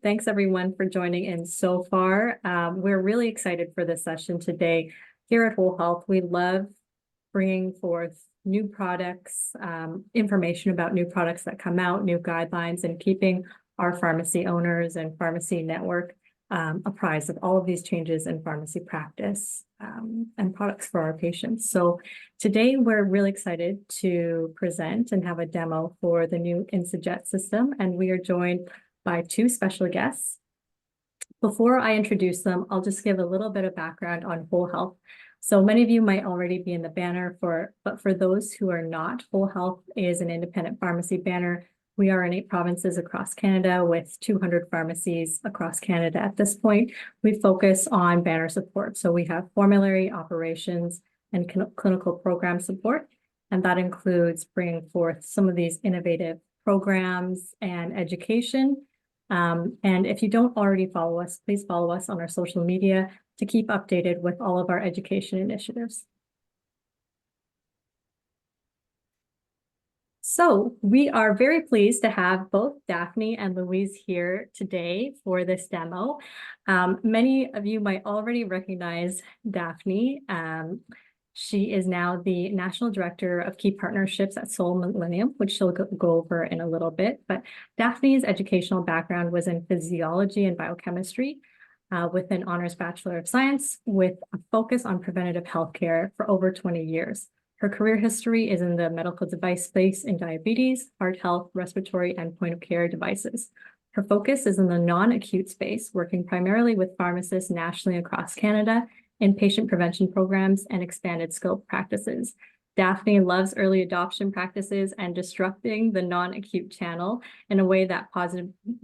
Thanks everyone for joining in so far. We're really excited for this session today. Here at Whole Health, we love bringing forth new products, information about new products that come out, new guidelines, and keeping our pharmacy owners and pharmacy network apprised of all of these changes in pharmacy practice and products for our patients. So today we're really excited to present and have a demo for the new InsuJet system, and we are joined by two special guests. Before I introduce them, I'll just give a little bit of background on Whole Health. So many of you might already be in the banner, but for those who are not, Whole Health is an independent pharmacy banner. We are in 8 provinces across Canada with 200 pharmacies across Canada at this point. We focus on banner support. So we have formulary operations and clinical program support, and that includes bringing forth some of these innovative programs and education. And if you don't already follow us, please follow us on our social media to keep updated with all of our education initiatives. So we are very pleased to have both Daphne and Louise here today for this demo. Many of you might already recognize Daphne. She is now the National Director of Key Partnerships at Millennium, which she'll go over in a little bit. But Daphne's educational background was in physiology and biochemistry, with an honors Bachelor of Science with a focus on preventative healthcare for over 20 years. Her career history is in the medical device space in diabetes, heart health, respiratory, and point of care devices. Her focus is in the non-acute space, working primarily with pharmacists nationally across Canada in patient prevention programs and expanded scope practices. Daphne loves early adoption practices and disrupting the non-acute channel in a way that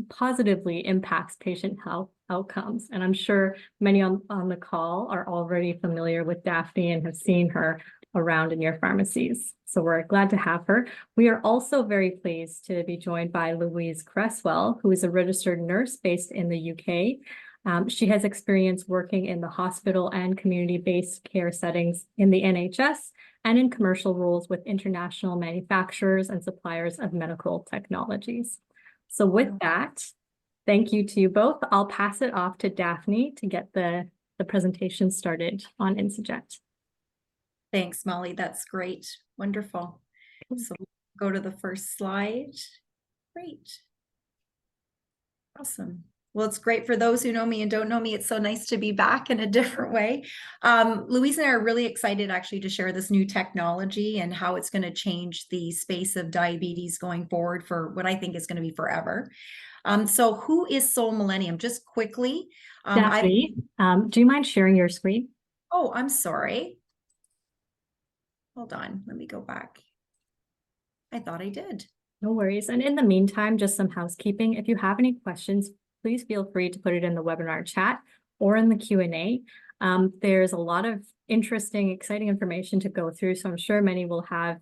positively impacts patient health outcomes. And I'm sure many on the call are already familiar with Daphne and have seen her around in your pharmacies. So we're glad to have her. We are also very pleased to be joined by Louise Cresswell, who is a registered nurse based in the UK. She has experience working in the hospital and community-based care settings in the NHS and in commercial roles with international manufacturers and suppliers of medical technologies. So with that, thank you to you both. I'll pass it off to Daphne to get the presentation started on InsuJet. Thanks, Molly. That's great. Wonderful. So we'll go to the first slide. Great. Awesome. Well, it's great for those who know me and don't know me. It's so nice to be back in a different way. Louise and I are really excited actually to share this new technology and how it's going to change the space of diabetes going forward for what I think is going to be forever. So who is Millennium? Just quickly. Daphne, do you mind sharing your screen? Oh, I'm sorry. Hold on, let me go back. I thought I did. No worries. And in the meantime, just some housekeeping. If you have any questions, please feel free to put it in the webinar chat or in the Q&A. There's a lot of interesting, exciting information to go through, so I'm sure many will have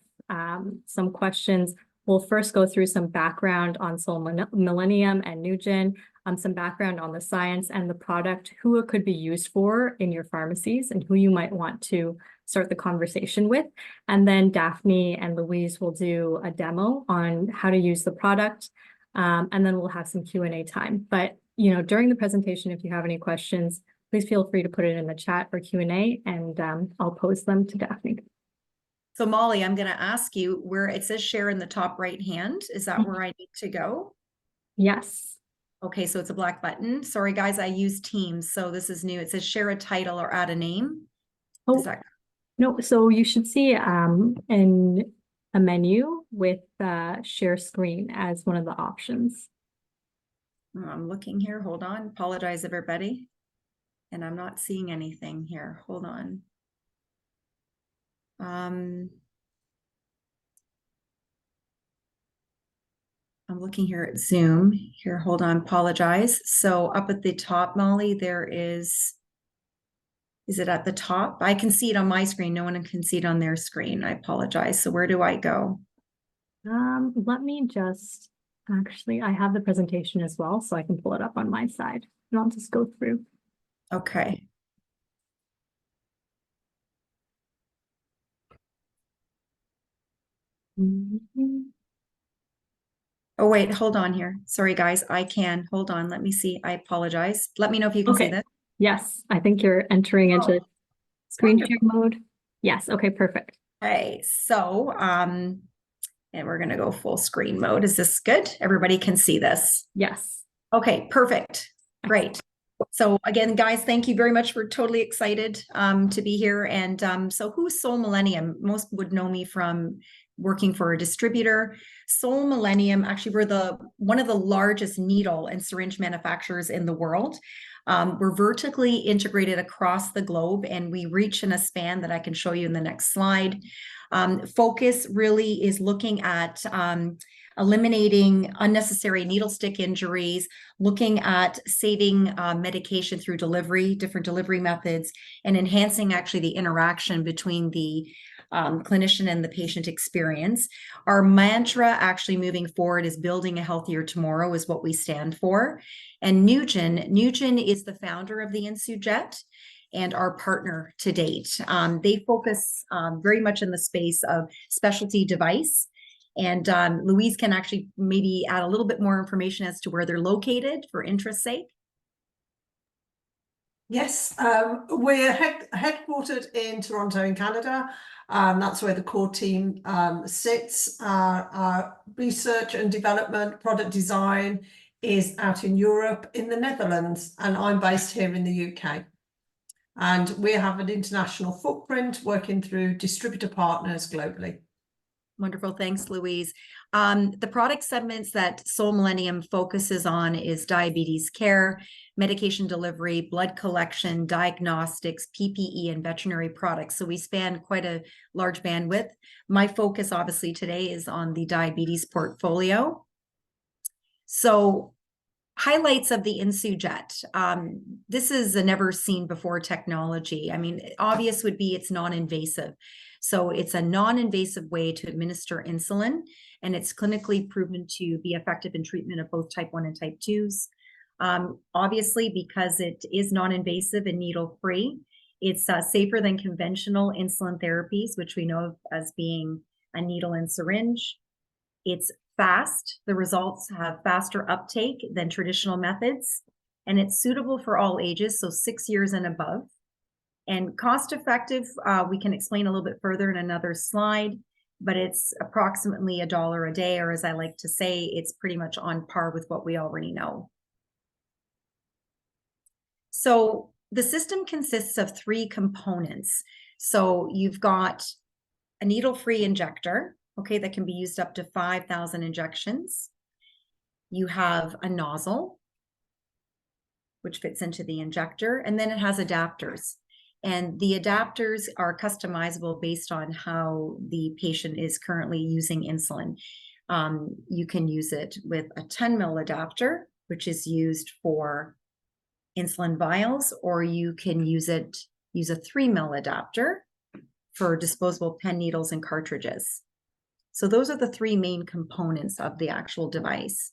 some questions. We'll first go through some background on Millennium and NuGen, some background on the science and the product, who it could be used for in your pharmacies, and who you might want to start the conversation with. And then Daphne and Louise will do a demo on how to use the product, and then we'll have some Q&A time. But during the presentation, if you have any questions, please feel free to put it in the chat or Q&A, and I'll pose them to Daphne. So Molly, I'm going to ask you where it says share in the top right hand. Is that where I need to go? Yes. Okay, so it's a black button. Sorry, guys, I use Teams, so this is new. It says share a title or add a name. Oh, no, so you should see in a menu with share screen as one of the options. I'm looking here. Hold on. Apologize, everybody. And I'm not seeing anything here. Hold on. I'm looking here at Zoom. Here, hold on. Apologize. So up at the top, Molly, there is it at the top? I can see it on my screen. No one can see it on their screen. I apologize. So where do I go? Let me just, actually, I have the presentation as well, so I can pull it up on my side, and I'll just go through. Okay. Oh, wait, hold on here. Sorry, guys. Hold on. Let me see. I apologize. Let me know if you can see Okay. this. Yes, I think you're entering into Oh, screen wonderful. share mode. Yes. Okay, perfect. Okay, so and we're gonna go full screen mode. Is this good? Everybody can see this. Yes. Okay, perfect. Excellent. Great. So again, guys, thank you very much. We're totally excited to be here. And so who's Soul Millennium? Most would know me from working for a distributor. Soul Millennium, actually, we're one of the largest needle and syringe manufacturers in the world. We're vertically integrated across the globe, and we reach in a span that I can show you in the next slide. Focus really is looking at eliminating unnecessary needle stick injuries, looking at saving medication through delivery, different delivery methods, and enhancing actually the interaction between the clinician and the patient experience. Our mantra actually moving forward is building a healthier tomorrow is what we stand for. And Nugent is the founder of the InsuJet and our partner to date. They focus very much in the space of specialty device. And Louise can actually maybe add a little bit more information as to where they're located for interest's sake. Yes, we're headquartered in Toronto in Canada. That's where the core team sits. Our research and development, product design is out in Europe, in the Netherlands, and I'm based here in the UK. And we have an international footprint working through distributor partners globally. Wonderful. Thanks, Louise. The product segments that Soul Millennium focuses on is diabetes care, medication delivery, blood collection, diagnostics, PPE, and veterinary products. So we span quite a large bandwidth. My focus, obviously, today is on the diabetes portfolio. So highlights of the InsuJet. This is a never seen before technology. I mean, obvious would be it's non-invasive. So it's a non-invasive way to administer insulin, and it's clinically proven to be effective in treatment of both type 1 and type 2s. Obviously, because it is non-invasive and needle-free, it's safer than conventional insulin therapies, which we know of as being a needle and syringe. It's fast. The results have faster uptake than traditional methods, and it's suitable for all ages, so 6 years and above. And cost effective, we can explain a little bit further in another slide, but it's approximately $1 a day, or as I like to say, it's pretty much on par with what we already know. So the system consists of 3 components. So you've got a needle-free injector, okay, that can be used up to 5,000 injections. You have a nozzle, which fits into the injector, and then it has adapters. And the adapters are customizable based on how the patient is currently using insulin. You can use it with a 10 ml adapter, which is used for insulin vials, or you can use a 3 ml adapter for disposable pen needles and cartridges. So those are the 3 main components of the actual device.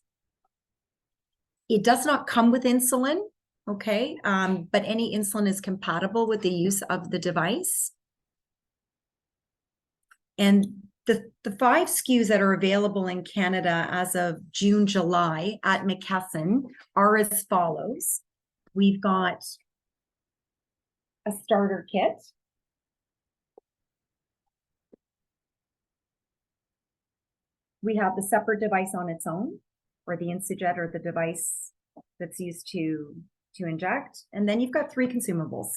It does not come with insulin, okay, but any insulin is compatible with the use of the device. And the 5 SKUs that are available in Canada as of June, July at McKesson are as follows. We've got a starter kit. We have the separate device on its own, or the InsuJet, or the device that's used to inject. And then you've got 3 consumables.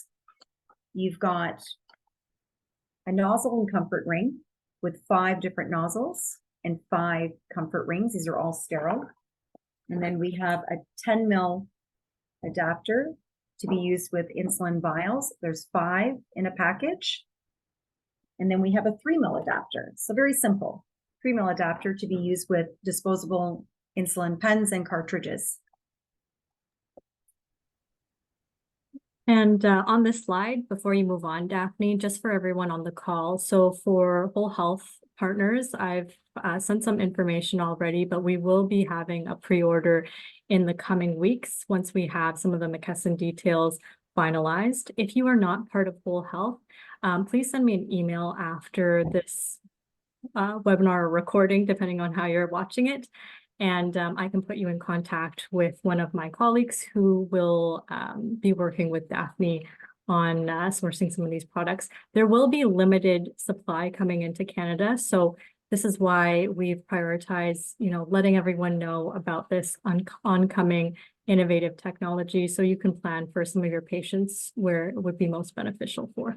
You've got a nozzle and comfort ring with 5 different nozzles and 5 comfort rings. These are all sterile. And then we have a 10 ml adapter to be used with insulin vials. There's 5 in a package. And then we have a 3 ml adapter. So very simple. 3 ml adapter to be used with disposable insulin pens and cartridges. And on this slide, before you move on, Daphne, just for everyone on the call, so for Whole Health partners, I've sent some information already, but we will be having a pre-order in the coming weeks once we have some of the McKesson details finalized. If you are not part of Whole Health, please send me an email after this webinar recording, depending on how you're watching it. And I can put you in contact with one of my colleagues who will be working with Daphne on sourcing some of these products. There will be limited supply coming into Canada. So this is why we've prioritized, letting everyone know about this oncoming innovative technology so you can plan for some of your patients where it would be most beneficial for.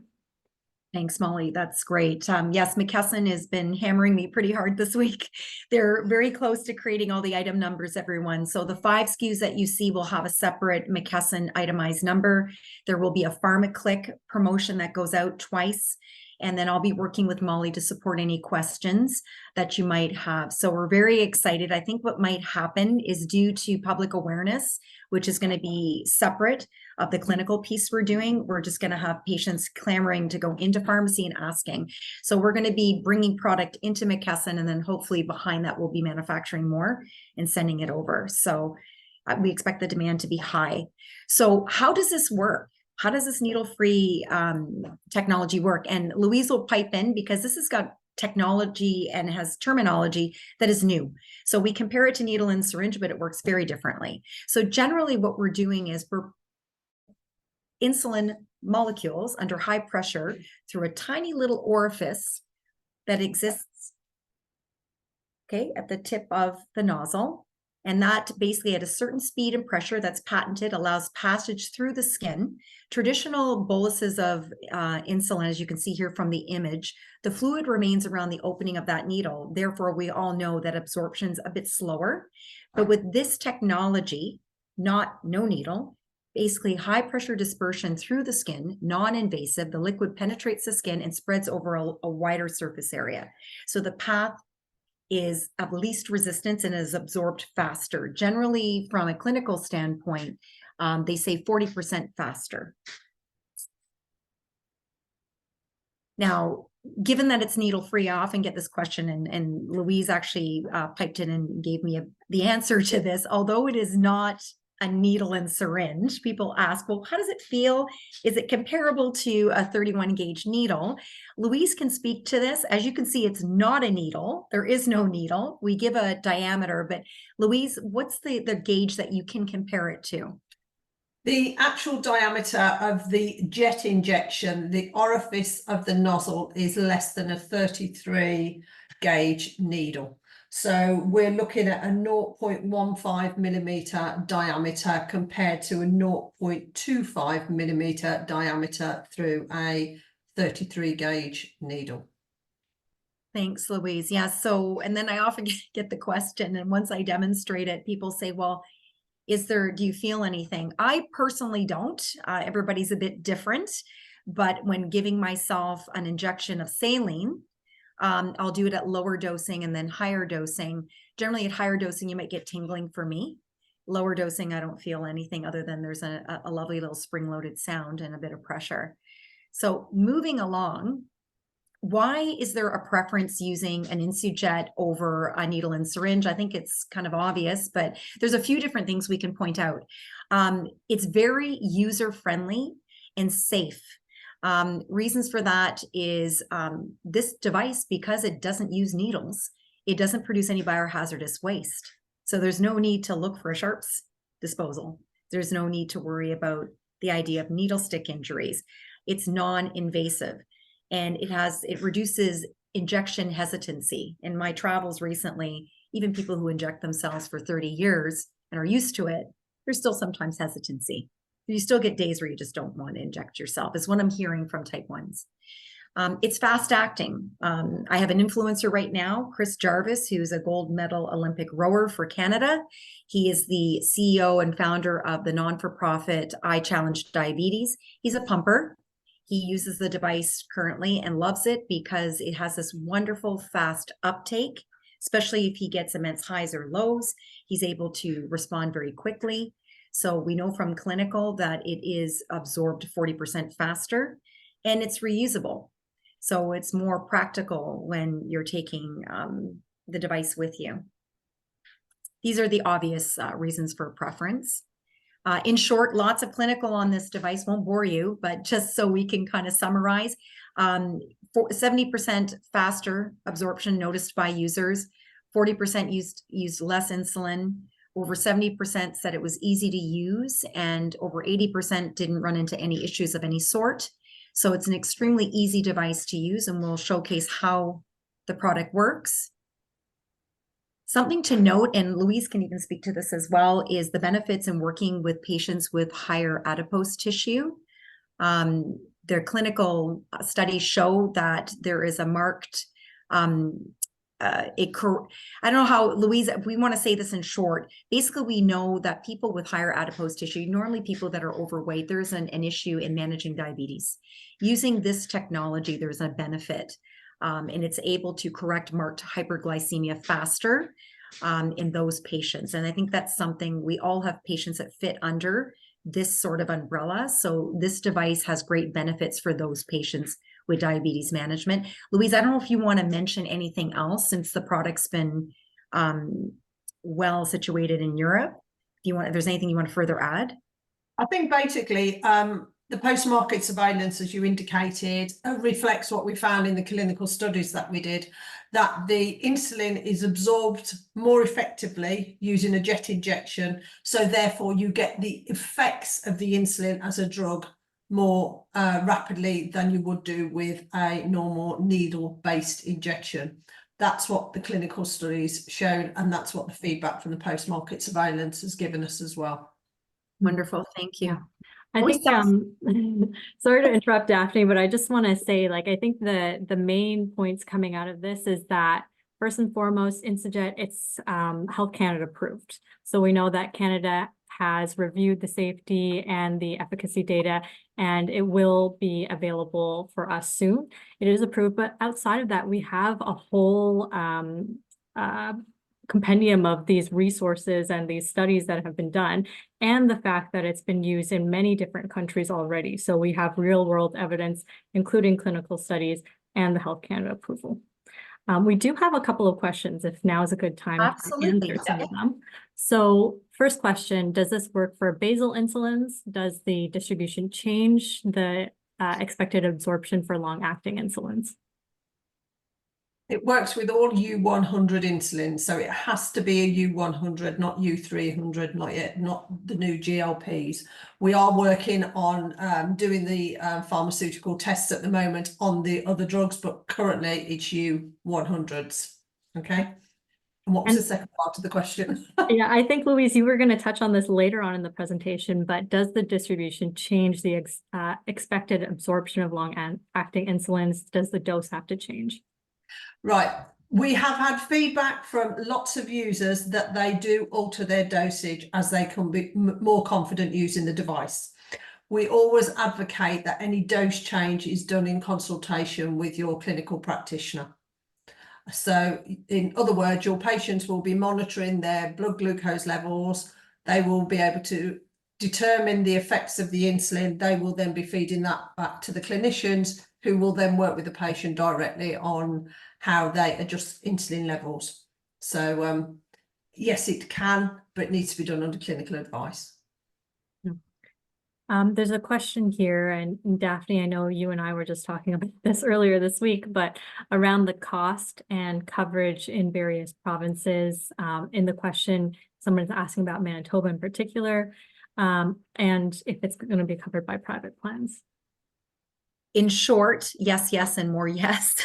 Thanks, Molly. That's great. Yes, McKesson has been hammering me pretty hard this week. They're very close to creating all the item numbers, everyone. So the 5 SKUs that you see will have a separate McKesson itemized number. There will be a PharmaClick promotion that goes out twice. And then I'll be working with Molly to support any questions that you might have. So we're very excited. I think what might happen is due to public awareness, which is going to be separate of the clinical piece we're doing. We're just going to have patients clamoring to go into pharmacy and asking. So we're going to be bringing product into McKesson, and then hopefully behind that we'll be manufacturing more and sending it over. So we expect the demand to be high. So how does this work? How does this needle-free technology work? And Louise will pipe in because this has got technology and has terminology that is new. So we compare it to needle and syringe, but it works very differently. So generally what we're doing is we're insulin molecules under high pressure through a tiny little orifice that exists, okay, at the tip of the nozzle. And that basically at a certain speed and pressure that's patented allows passage through the skin. Traditional boluses of insulin, as you can see here from the image, the fluid remains around the opening of that needle. Therefore, we all know that absorption's a bit slower. But with this technology, no needle, basically high pressure dispersion through the skin, non-invasive, the liquid penetrates the skin and spreads over a wider surface area. So the path is of least resistance and is absorbed faster. Generally, from a clinical standpoint, they say 40% faster. Now, given that it's needle-free, I often get this question, and Louise actually piped in and gave me the answer to this. Although it is not a needle and syringe, people ask, well, how does it feel? Is it comparable to a 31 gauge needle? Louise can speak to this. As you can see, it's not a needle. There is no needle. We give a diameter, but Louise, what's the gauge that you can compare it to? The actual diameter of the jet injection, the orifice of the nozzle, is less than a 33 gauge needle. So we're looking at a 0.15 millimeter diameter compared to a 0.25 millimeter diameter through a 33 gauge needle. Thanks, Louise. Yeah, so, and then I often get the question, and once I demonstrate it, people say, well, do you feel anything? I personally don't. Everybody's a bit different, but when giving myself an injection of saline, I'll do it at lower dosing and then higher dosing. Generally at higher dosing, you might get tingling for me. Lower dosing, I don't feel anything other than there's a lovely little spring-loaded sound and a bit of pressure. So moving along, why is there a preference using an InsuJet over a needle and syringe? I think it's kind of obvious, but there's a few different things we can point out. It's very user-friendly and safe. Reasons for that is this device, because it doesn't use needles, it doesn't produce any biohazardous waste. So there's no need to look for a sharps disposal. There's no need to worry about the idea of needle stick injuries. It's non-invasive, and it reduces injection hesitancy. In my travels recently, even people who inject themselves for 30 years and are used to it, there's still sometimes hesitancy. You still get days where you just don't want to inject yourself, is what I'm hearing from type 1s. It's fast acting. I have an influencer right now, Chris Jarvis, who's a gold medal Olympic rower for Canada. He is the CEO and founder of the non-for-profit I Challenge Diabetes. He's a pumper. He uses the device currently and loves it because it has this wonderful fast uptake, especially if he gets immense highs or lows. He's able to respond very quickly. So we know from clinical that it is absorbed 40% faster, and it's reusable. So it's more practical when you're taking the device with you. These are the obvious reasons for preference. In short, lots of clinical on this device, won't bore you, but just so we can kind of summarize, 70% faster absorption noticed by users, 40% used less insulin. Over 70% said it was easy to use, and over 80% didn't run into any issues of any sort. So it's an extremely easy device to use, and we'll showcase how the product works. Something to note, and Louise can even speak to this as well, is the benefits in working with patients with higher adipose tissue. Their clinical studies show that there is a marked, I don't know how, Louise, if we want to say this in short, basically we know that people with higher adipose tissue, normally people that are overweight, there's an issue in managing diabetes. Using this technology, there's a benefit, and it's able to correct marked hyperglycemia faster in those patients. And I think that's something, we all have patients that fit under this sort of umbrella. So this device has great benefits for those patients with diabetes management. Louise, I don't know if you want to mention anything else since the product's been well situated in Europe. If there's anything you want to further add? I think basically the post-market surveillance, as you indicated, reflects what we found in the clinical studies that we did, that the insulin is absorbed more effectively using a jet injection. So therefore you get the effects of the insulin as a drug more rapidly than you would do with a normal needle-based injection. That's what the clinical studies showed, and that's what the feedback from the post-market surveillance has given us as well. Wonderful, thank you. Yeah. I think, sorry to interrupt, Daphne, but I just want to say, like, I think the main points coming out of this is that first and foremost, InsuJet, it's Health Canada approved. So we know that Canada has reviewed the safety and the efficacy data, and it will be available for us soon. It is approved, but outside of that, we have a whole compendium of these resources and these studies that have been done, and the fact that it's been used in many different countries already. So we have real world evidence, including clinical studies and the Health Canada approval. We do have a couple of questions if now is a good time to answer some of them. So first question, does this work for basal insulins? Does the distribution change the expected absorption for long-acting insulins? It works with all U100 insulin, so it has to be a U100, not U300, not the new GLPs. We are working on doing the pharmaceutical tests at the moment on the other drugs, but currently it's U100s. Okay. And what was the second part of the question? Yeah, I think, Louise, you were going to touch on this later on in the presentation, but does the distribution change the expected absorption of long-acting insulins? Does the dose have to change? Right. We have had feedback from lots of users that they do alter their dosage as they can be more confident using the device. We always advocate that any dose change is done in consultation with your clinical practitioner. So in other words, your patients will be monitoring their blood glucose levels. They will be able to determine the effects of the insulin. They will then be feeding that back to the clinicians, who will then work with the patient directly on how they adjust insulin levels. So yes, it can, but it needs to be done under clinical advice. There's a question here, and Daphne, I know you and I were just talking about this earlier this week, but around the cost and coverage in various provinces. In the question, someone's asking about Manitoba in particular, and if it's going to be covered by private plans. In short, yes, yes, and more yes.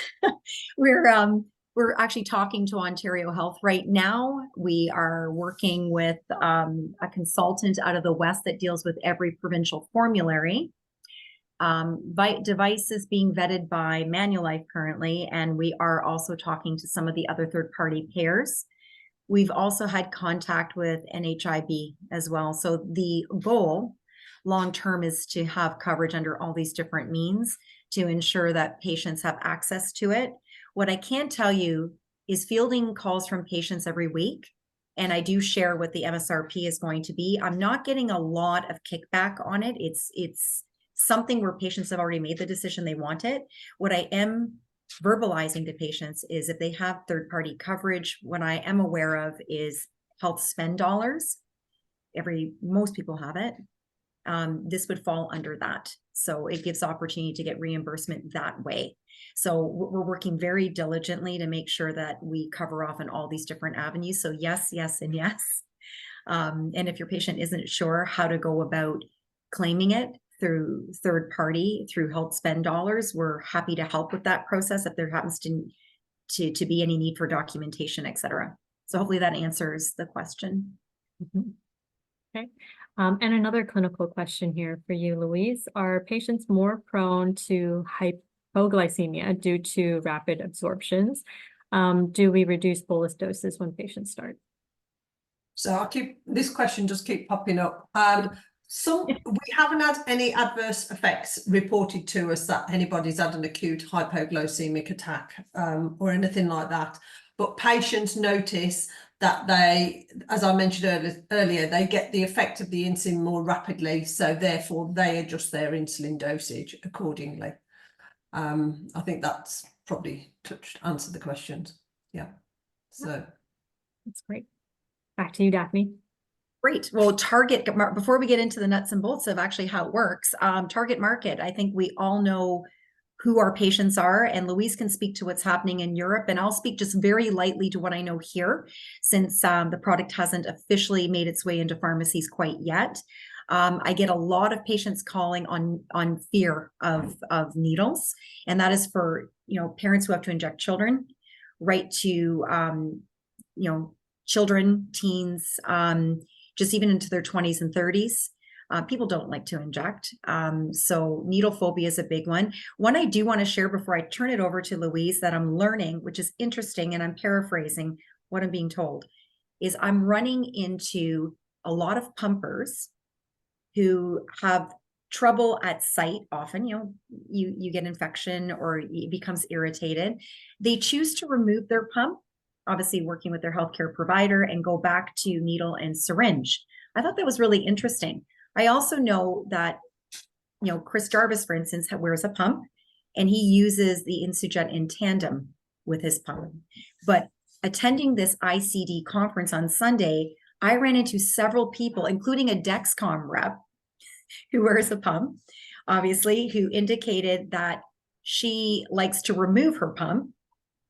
We're actually talking to Ontario Health right now. We are working with a consultant out of the West that deals with every provincial formulary. Devices being vetted by Manulife currently, and we are also talking to some of the other third-party payers. We've also had contact with NHIB as well. So the goal long-term is to have coverage under all these different means to ensure that patients have access to it. What I can tell you is fielding calls from patients every week, and I do share what the MSRP is going to be. I'm not getting a lot of kickback on it. It's something where patients have already made the decision they want it. What I am verbalizing to patients is if they have third-party coverage, what I am aware of is health spend dollars. Most people have it. this would fall under that. So it gives opportunity to get reimbursement that way. So we're working very diligently to make sure that we cover off on all these different avenues. So yes, yes, and yes. And if your patient isn't sure how to go about claiming it through third party, through health spend dollars, we're happy to help with that process if there happens to be any need for documentation, et cetera. So hopefully that answers the question. Mhm. Okay. And another clinical question here for you, Louise. Are patients more prone to hypoglycemia due to rapid absorptions? Do we reduce bolus doses when patients start? So this question just keep popping up. We haven't had any adverse effects reported to us that anybody's had an acute hypoglycemic attack or anything like that. But patients notice that they, as I mentioned earlier, they get the effect of the insulin more rapidly. So therefore they adjust their insulin dosage accordingly. I think that's probably answered the questions. Yeah. So That's great. Back to you, Daphne. Great. Well, before we get into the nuts and bolts of actually how it works, target market, I think we all know who our patients are, and Louise can speak to what's happening in Europe, and I'll speak just very lightly to what I know here, since the product hasn't officially made its way into pharmacies quite yet. I get a lot of patients calling on fear of needles, and that is for parents who have to inject children, right to children, teens, just even into their 20s and 30s. People don't like to inject. So needle phobia is a big one. One I do want to share before I turn it over to Louise that I'm learning, which is interesting, and I'm paraphrasing what I'm being told, is I'm running into a lot of pumpers who have trouble at site often. You get infection or it becomes irritated. They choose to remove their pump, obviously working with their healthcare provider, and go back to needle and syringe. I thought that was really interesting. I also know that, Chris Jarvis, for instance, wears a pump, and he uses the InsuJet in tandem with his pump. But attending this ICD conference on Sunday, I ran into several people, including a Dexcom rep who wears a pump, obviously, who indicated that she likes to remove her pump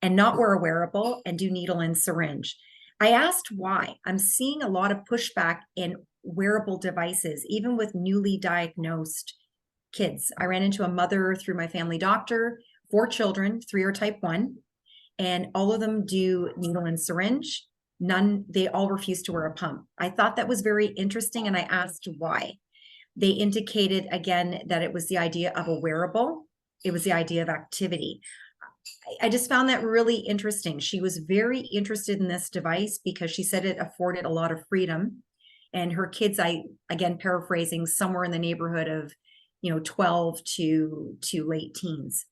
and not wear a wearable and do needle and syringe. I asked why. I'm seeing a lot of pushback in wearable devices, even with newly diagnosed kids. I ran into a mother through my family doctor, 4 children, 3 are type 1, and all of them do needle and syringe. They all refuse to wear a pump. I thought that was very interesting, and I asked why. They indicated, again, that it was the idea of a wearable. It was the idea of activity. I just found that really interesting. She was very interested in this device because she said it afforded a lot of freedom. And her kids, again, paraphrasing, somewhere in the neighborhood of, 12 to late teens.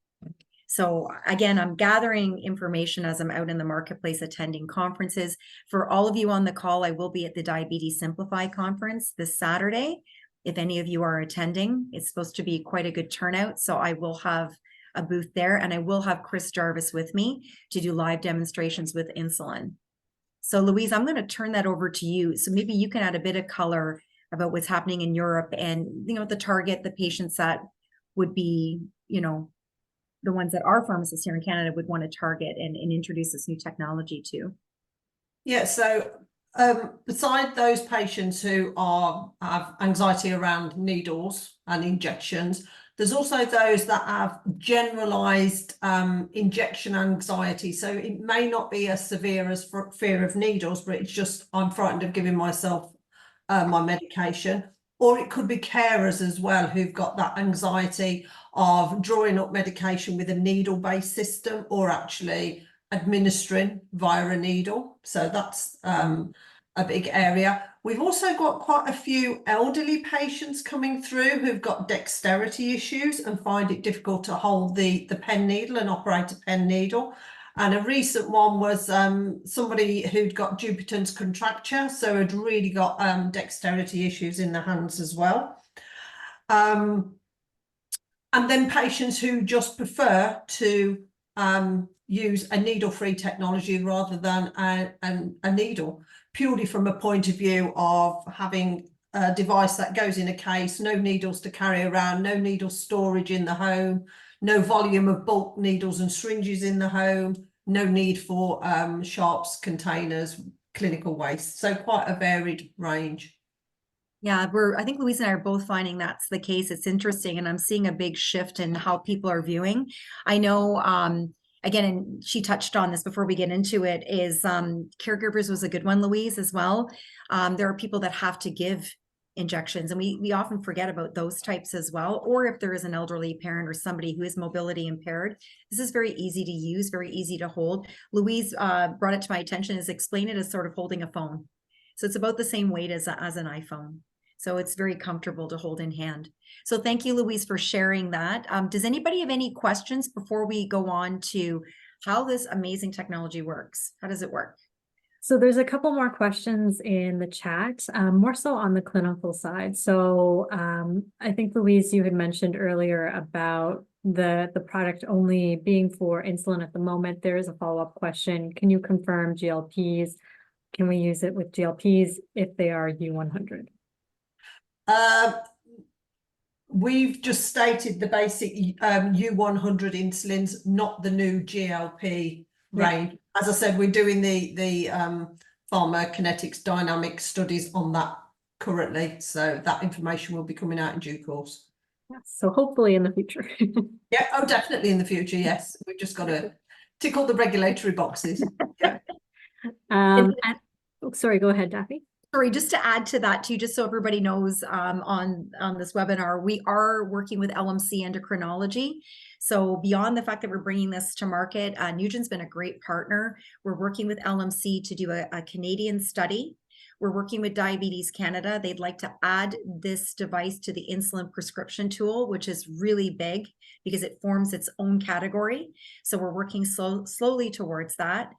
So again, I'm gathering information as I'm out in the marketplace attending conferences. For all of you on the call, I will be at the Diabetes Simplify conference this Saturday. If any of you are attending, it's supposed to be quite a good turnout. So I will have a booth there, and I will have Chris Jarvis with me to do live demonstrations with insulin. So Louise, I'm going to turn that over to you. So maybe you can add a bit of color about what's happening in Europe and, the patients that would be, the ones that our pharmacists here in Canada would want to target and introduce this new technology to. Yeah, so beside those patients who have anxiety around needles and injections, there's also those that have generalized injection anxiety. So it may not be as severe as fear of needles, but it's just, I'm frightened of giving myself my medication. Or it could be carers as well who've got that anxiety of drawing up medication with a needle-based system or actually administering via a needle. So that's a big area. We've also got quite a few elderly patients coming through who've got dexterity issues and find it difficult to hold the pen needle and operate a pen needle. And a recent one was somebody who'd got Dupuytren's contracture, so had really got dexterity issues in the hands as well. And then patients who just prefer to use a needle-free technology rather than a needle, purely from a point of view of having device that goes in a case, no needles to carry around, no needle storage in the home, no volume of bulk needles and syringes in the home, no need for sharps, containers, clinical waste. So quite a varied range. Yeah, I think Louise and I are both finding that's the case. It's interesting, and I'm seeing a big shift in how people are viewing. I know, again, and she touched on this before we get into it, is caregivers was a good one, Louise, as well. There are people that have to give injections, and we often forget about those types as well. Or if there is an elderly parent or somebody who is mobility impaired, this is very easy to use, very easy to hold. Louise brought it to my attention, is explain it as sort of holding a phone. So it's about the same weight as an iPhone. So it's very comfortable to hold in hand. So thank you, Louise, for sharing that. Does anybody have any questions before we go on to how this amazing technology works? How does it work? So there's a couple more questions in the chat, more so on the clinical side. So I think, Louise, you had mentioned earlier about the product only being for insulin at the moment. There is a follow-up question. Can you confirm GLPs? Can we use it with GLPs if they are U100? We've just stated the basic U100 insulins, not the new GLP range. As I said, we're doing the pharmacokinetics dynamic studies on that currently, so that information will be coming out in due course. Yeah, so hopefully in the future. Yeah, oh, definitely in the future, yes. We've just got to tick all the regulatory boxes. Yeah. Sorry, go ahead, Daphne. Sorry, just to add to that too, just so everybody knows, on this webinar, we are working with LMC endocrinology. So beyond the fact that we're bringing this to market, Nugen's been a great partner. We're working with LMC to do a Canadian study. We're working with Diabetes Canada. They'd like to add this device to the insulin prescription tool, which is really big because it forms its own category. So we're working slowly towards that.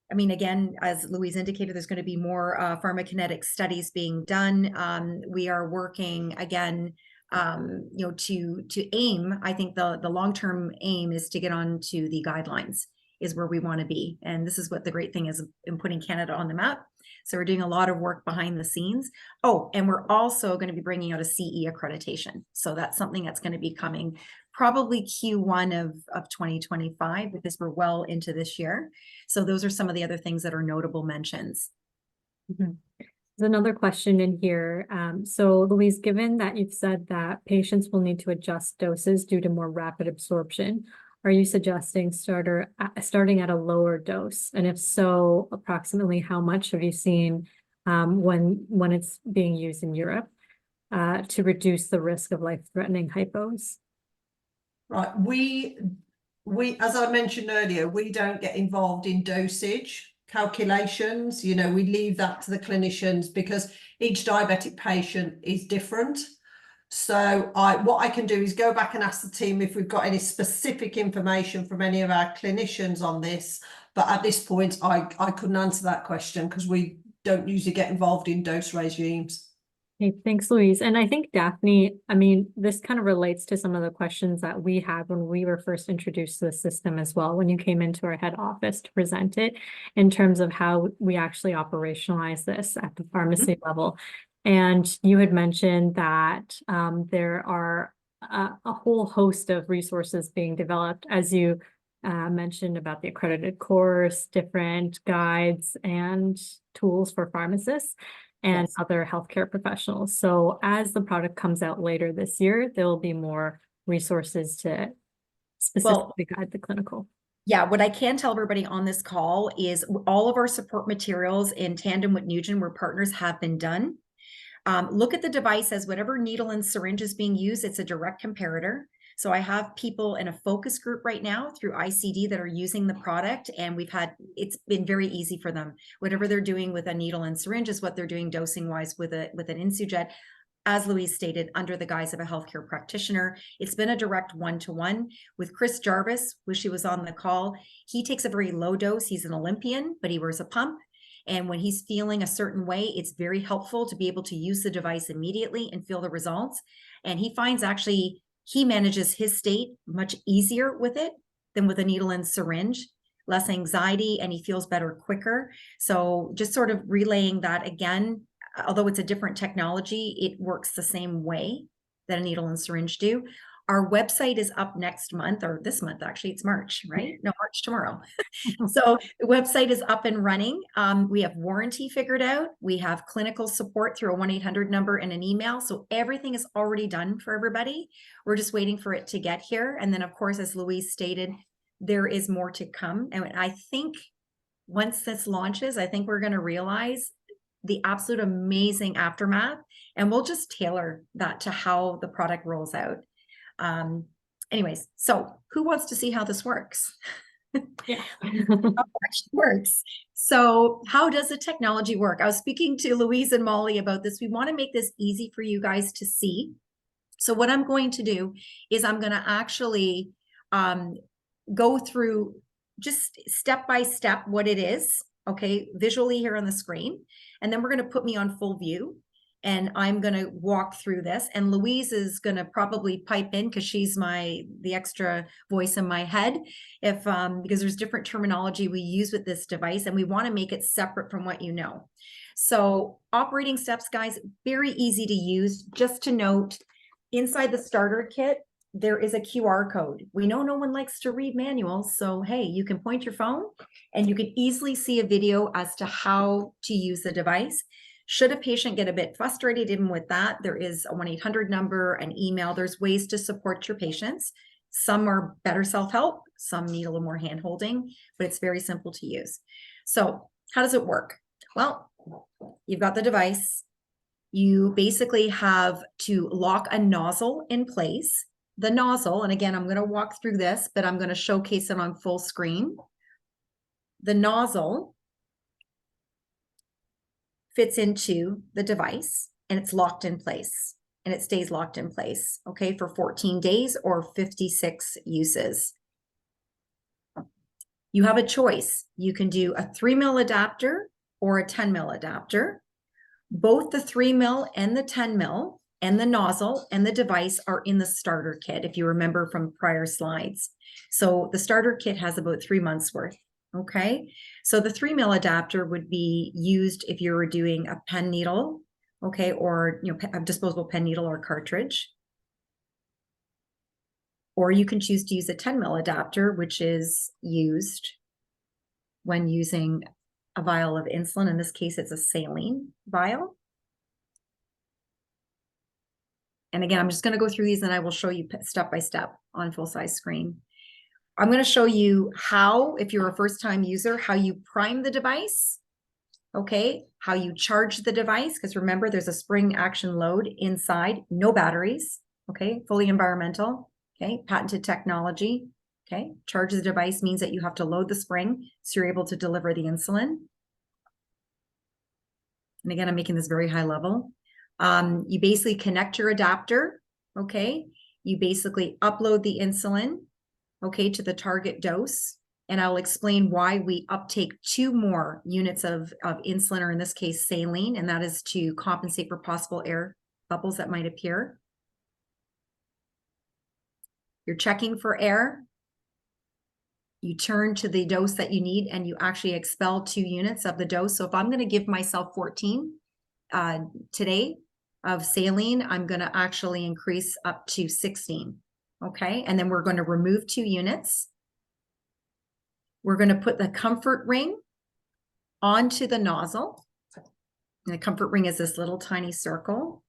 I mean, again, as Louise indicated, there's going to be more pharmacokinetic studies being done. We are working again, to aim. I think the long-term aim is to get onto the guidelines, is where we want to be. And this is what the great thing is in putting Canada on the map. So we're doing a lot of work behind the scenes. Oh, and we're also going to be bringing out a CE accreditation. So that's something that's going to be coming probably Q1 of 2025, because we're well into this year. So those are some of the other things that are notable mentions. Mm-hmm. There's another question in here. So Louise, given that you've said that patients will need to adjust doses due to more rapid absorption, are you suggesting starting at a lower dose? And if so, approximately how much have you seen when it's being used in Europe to reduce the risk of life-threatening hypos? Right, we, as I mentioned earlier, we don't get involved in dosage calculations. You know, we leave that to the clinicians because each diabetic patient is different. So what I can do is go back and ask the team if we've got any specific information from any of our clinicians on this. But at this point, I couldn't answer that question because we don't usually get involved in dose regimes. Okay, thanks, Louise. And I think, Daphne, I mean, this kind of relates to some of the questions that we had when we were first introduced to the system as well, when you came into our head office to present it, in terms of how we actually operationalize this at the pharmacy level. And you had mentioned that there are a whole host of resources being developed, as you mentioned about the accredited course, different guides and tools for pharmacists and other healthcare professionals. So as the product comes out later this year, there will be more resources to specifically guide the clinical. Yeah, what I can tell everybody on this call is all of our support materials in tandem with Nugen, where partners, have been done. Look at the device as whatever needle and syringe is being used, it's a direct comparator. So I have people in a focus group right now through ICD that are using the product, and it's been very easy for them. Whatever they're doing with a needle and syringe is what they're doing dosing wise with an InsuJet, as Louise stated, under the guise of a healthcare practitioner. It's been a direct one-to-one with Chris Jarvis, who she was on the call. He takes a very low dose. He's an Olympian, but he wears a pump. And when he's feeling a certain way, it's very helpful to be able to use the device immediately and feel the results. And he finds actually he manages his state much easier with it than with a needle and syringe, less anxiety, and he feels better quicker. So just sort of relaying that again, although it's a different technology, it works the same way that a needle and syringe do. Our website is up next month, or this month, actually, it's March, right? No, March tomorrow. So the website is up and running. We have warranty figured out. We have clinical support through a 1-800 number and an email. So everything is already done for everybody. We're just waiting for it to get here. And then, of course, as Louise stated, there is more to come. And I think once this launches, I think we're going to realize the absolute amazing aftermath, and we'll just tailor that to how the product rolls out. Anyways, so who wants to see how this works? Yeah. How it actually works. So how does the technology work? I was speaking to Louise and Molly about this. We want to make this easy for you guys to see. So what I'm going to do is I'm going to actually go through just step by step what it is, okay, visually here on the screen. And then we're going to put me on full view. And I'm going to walk through this, and Louise is going to probably pipe in because she's the extra voice in my head, if because there's different terminology we use with this device, and we want to make it separate from what you know. So operating steps, guys, very easy to use. Just to note, inside the starter kit, there is a QR code. We know no one likes to read manuals, so hey, you can point your phone and you can easily see a video as to how to use the device. Should a patient get a bit frustrated even with that, there is a 1-800 number, an email. There's ways to support your patients. Some are better self-help, some need a little more hand-holding, but it's very simple to use. So how does it work? Well, you've got the device. You basically have to lock a nozzle in place. The nozzle, and again, I'm going to walk through this, but I'm going to showcase it on full screen. The nozzle fits into the device and it's locked in place, and it stays locked in place, okay, for 14 days or 56 uses. You have a choice. You can do a 3 mil adapter or a 10 mil adapter. Both the 3 mil and the 10 mil and the nozzle and the device are in the starter kit, if you remember from prior slides. So the starter kit has about 3 months worth. Okay, so the 3 mil adapter would be used if you were doing a pen needle, okay, or a disposable pen needle or cartridge. Or you can choose to use a 10 mil adapter, which is used when using a vial of insulin. In this case, it's a saline vial. And again, I'm just going to go through these and I will show you step by step on full size screen. I'm going to show you how, if you're a first-time user, how you prime the device, okay, how you charge the device, because remember, there's a spring action load inside, no batteries, okay, fully environmental, okay, patented technology, okay. Charge the device means that you have to load the spring so you're able to deliver the insulin. And again, I'm making this very high level. You basically connect your adapter, okay, you basically upload the insulin, okay, to the target dose. And I'll explain why we uptake 2 more units of insulin, or in this case, saline, and that is to compensate for possible air bubbles that might appear. You're checking for air. You turn to the dose that you need and you actually expel 2 units of the dose. So if I'm going to give myself 14 today of saline, I'm going to actually increase up to 16. Okay, and then we're going to remove 2 units. We're going to put the comfort ring onto the nozzle. And the comfort ring is this little tiny circle,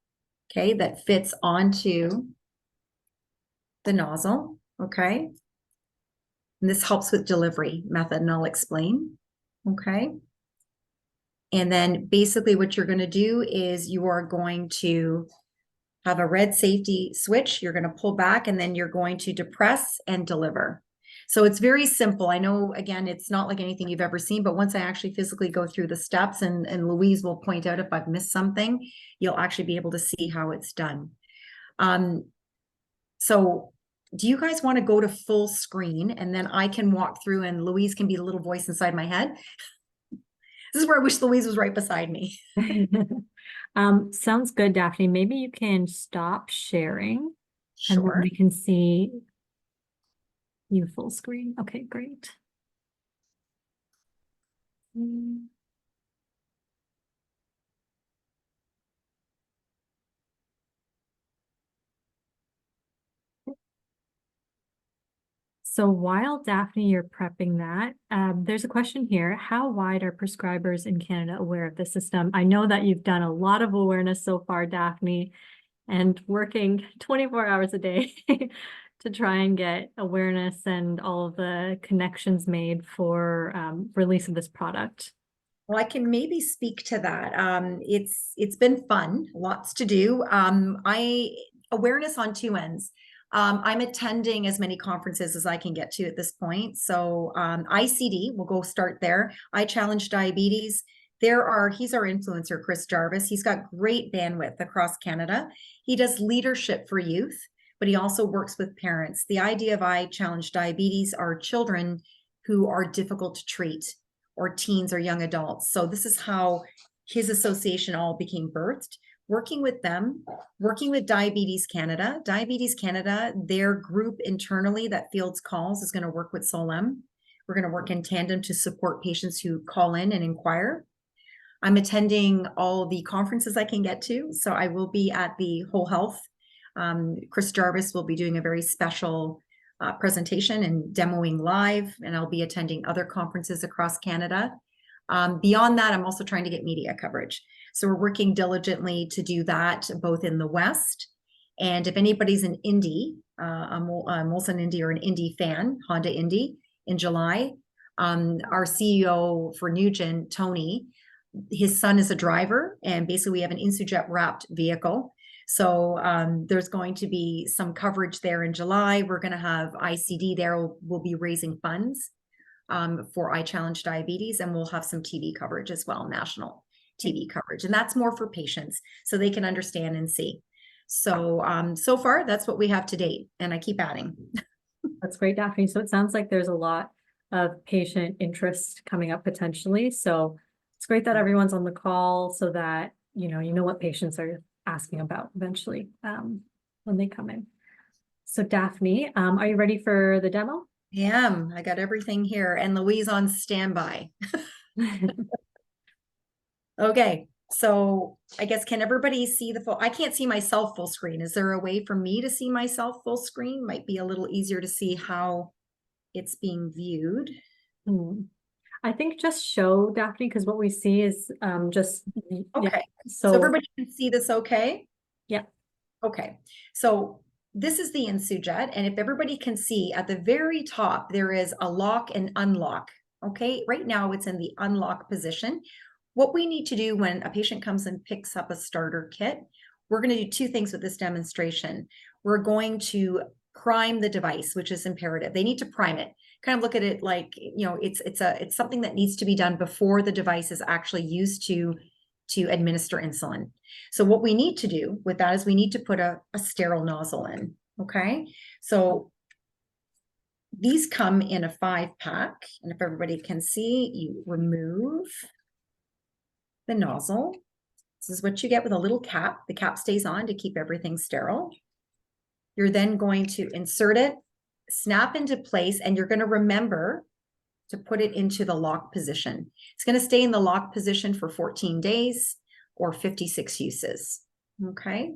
okay, that fits onto the nozzle, okay? And this helps with delivery method, and I'll explain, okay? And then basically what you're going to do is you are going to have a red safety switch. You're going to pull back and then you're going to depress and deliver. So it's very simple. I know, again, it's not like anything you've ever seen, but once I actually physically go through the steps, and Louise will point out if I've missed something, you'll actually be able to see how it's done. So do you guys want to go to full screen and then I can walk through and Louise can be the little voice inside my head? This is where I wish Louise was right beside me. Sounds good, Daphne. Maybe you can stop sharing. And then Sure. we can see you full screen. Okay, great. So while Daphne, you're prepping that, there's a question here. How wide are prescribers in Canada aware of the system? I know that you've done a lot of awareness so far, Daphne, and working 24 hours a day to try and get awareness and all of the connections made for release of this product. Well, I can maybe speak to that. It's been fun, lots to do. Awareness on two ends. I'm attending as many conferences as I can get to at this point. So ICD, we'll go start there. I Challenge Diabetes. He's our influencer, Chris Jarvis. He's got great bandwidth across Canada. He does leadership for youth, but he also works with parents. The idea of I Challenge Diabetes are children who are difficult to treat, or teens or young adults. So this is how his association all became birthed. Working with them, working with Diabetes Canada. Diabetes Canada, their group internally that fields calls is going to work with Solem. We're going to work in tandem to support patients who call in and inquire. I'm attending all the conferences I can get to. So I will be at the Whole Health. Chris Jarvis will be doing a very special presentation and demoing live, and I'll be attending other conferences across Canada. Beyond that, I'm also trying to get media coverage. So we're working diligently to do that both in the West, and if anybody's an Indy, a Molson Indy or an Indy fan, Honda Indy, in July, our CEO for Nugent, Tony, his son is a driver, and basically we have an InsuJet wrapped vehicle. So there's going to be some coverage there in July. We're going to have ICD there. We'll be raising funds for I Challenge Diabetes, and we'll have some TV coverage as well, national TV coverage. And that's more for patients so they can understand and see. So so far, that's what we have to date. And I keep adding. That's great, Daphne. So it sounds like there's a lot of patient interest coming up potentially. So it's great that everyone's on the call so that, you know what patients are asking about eventually when they come in. So Daphne, are you ready for the demo? Yeah, I got everything here, and Louise on standby. Okay, so I guess, can everybody see the full? I can't see myself full screen. Is there a way for me to see myself full screen? Might be a little easier to see how it's being viewed. I think just show, Daphne, because what we see is just okay. Yeah, So everybody can see this okay? Yeah. Okay, so this is the InsuJet, and if everybody can see at the very top, there is a lock and unlock. Okay, right now it's in the unlock position. What we need to do when a patient comes and picks up a starter kit, we're going to do two things with this demonstration. We're going to prime the device, which is imperative. They need to prime it. Kind of look at it like, it's something that needs to be done before the device is actually used to administer insulin. So what we need to do with that is we need to put a sterile nozzle in. Okay, so these come in a 5-pack, and if everybody can see, you remove the nozzle. This is what you get with a little cap. The cap stays on to keep everything sterile. You're then going to insert it, snap into place, and you're going to remember to put it into the lock position. It's going to stay in the lock position for 14 days or 56 uses. Okay.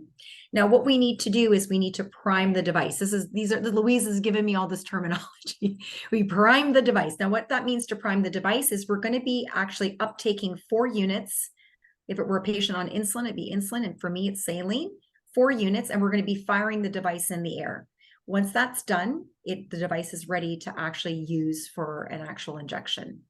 Now what we need to do is we need to prime the device. Louise has given me all this terminology. We prime the device. Now what that means to prime the device is we're going to be actually uptaking 4 units. If it were a patient on insulin, it'd be insulin. And for me, it's saline, 4 units, and we're going to be firing the device in the air. Once that's done, the device is ready to actually use for an actual injection.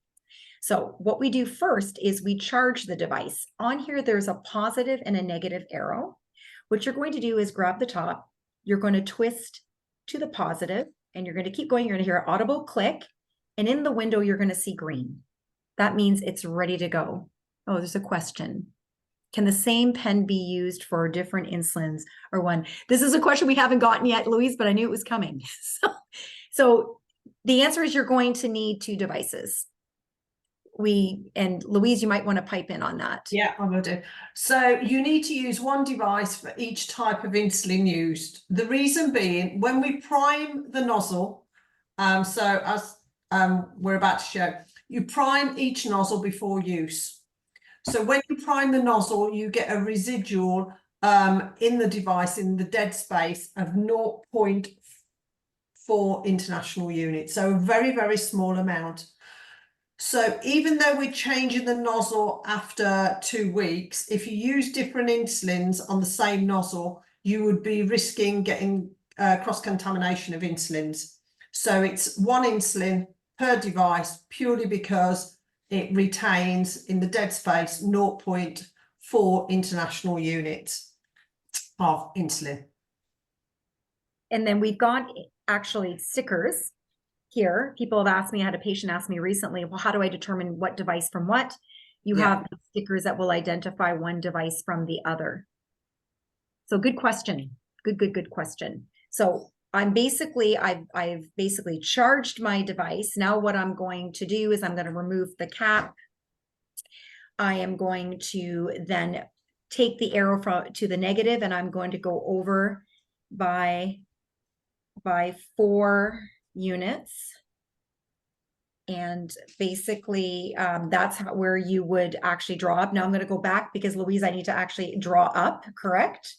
So what we do first is we charge the device. On here, there's a positive and a negative arrow. What you're going to do is grab the top, you're going to twist to the positive, and you're going to keep going. You're going to hear an audible click, and in the window, you're going to see green. That means it's ready to go. Oh, there's a question. Can the same pen be used for different insulins or one? This is a question we haven't gotten yet, Louise, but I knew it was coming. So the answer is you're going to need 2 devices. And Louise, you might want to pipe in on that. Yeah, I will do. So you need to use 1 device for each type of insulin used. The reason being, when we prime the nozzle, so as we're about to show, you prime each nozzle before use. So when you prime the nozzle, you get a residual in the device, in the dead space of 0.4 4 international units. So a very, very small amount. So even though we're changing the nozzle after 2 weeks, if you use different insulins on the same nozzle, you would be risking getting cross-contamination of insulins. So it's 1 insulin per device, purely because it retains in the dead space 0.4 international units of insulin. And then we've got actually stickers here. People have asked me, I had a patient ask me recently, well, how do I determine what device from what? You have stickers that will identify one device from the other. So good question. Good question. So I've basically charged my device. Now what I'm going to do is I'm going to remove the cap. I am going to then take the arrow to the negative, and I'm going to go over by 4 units. And basically, that's where you would actually draw up. Now I'm going to go back because Louise, I need to actually draw up, correct?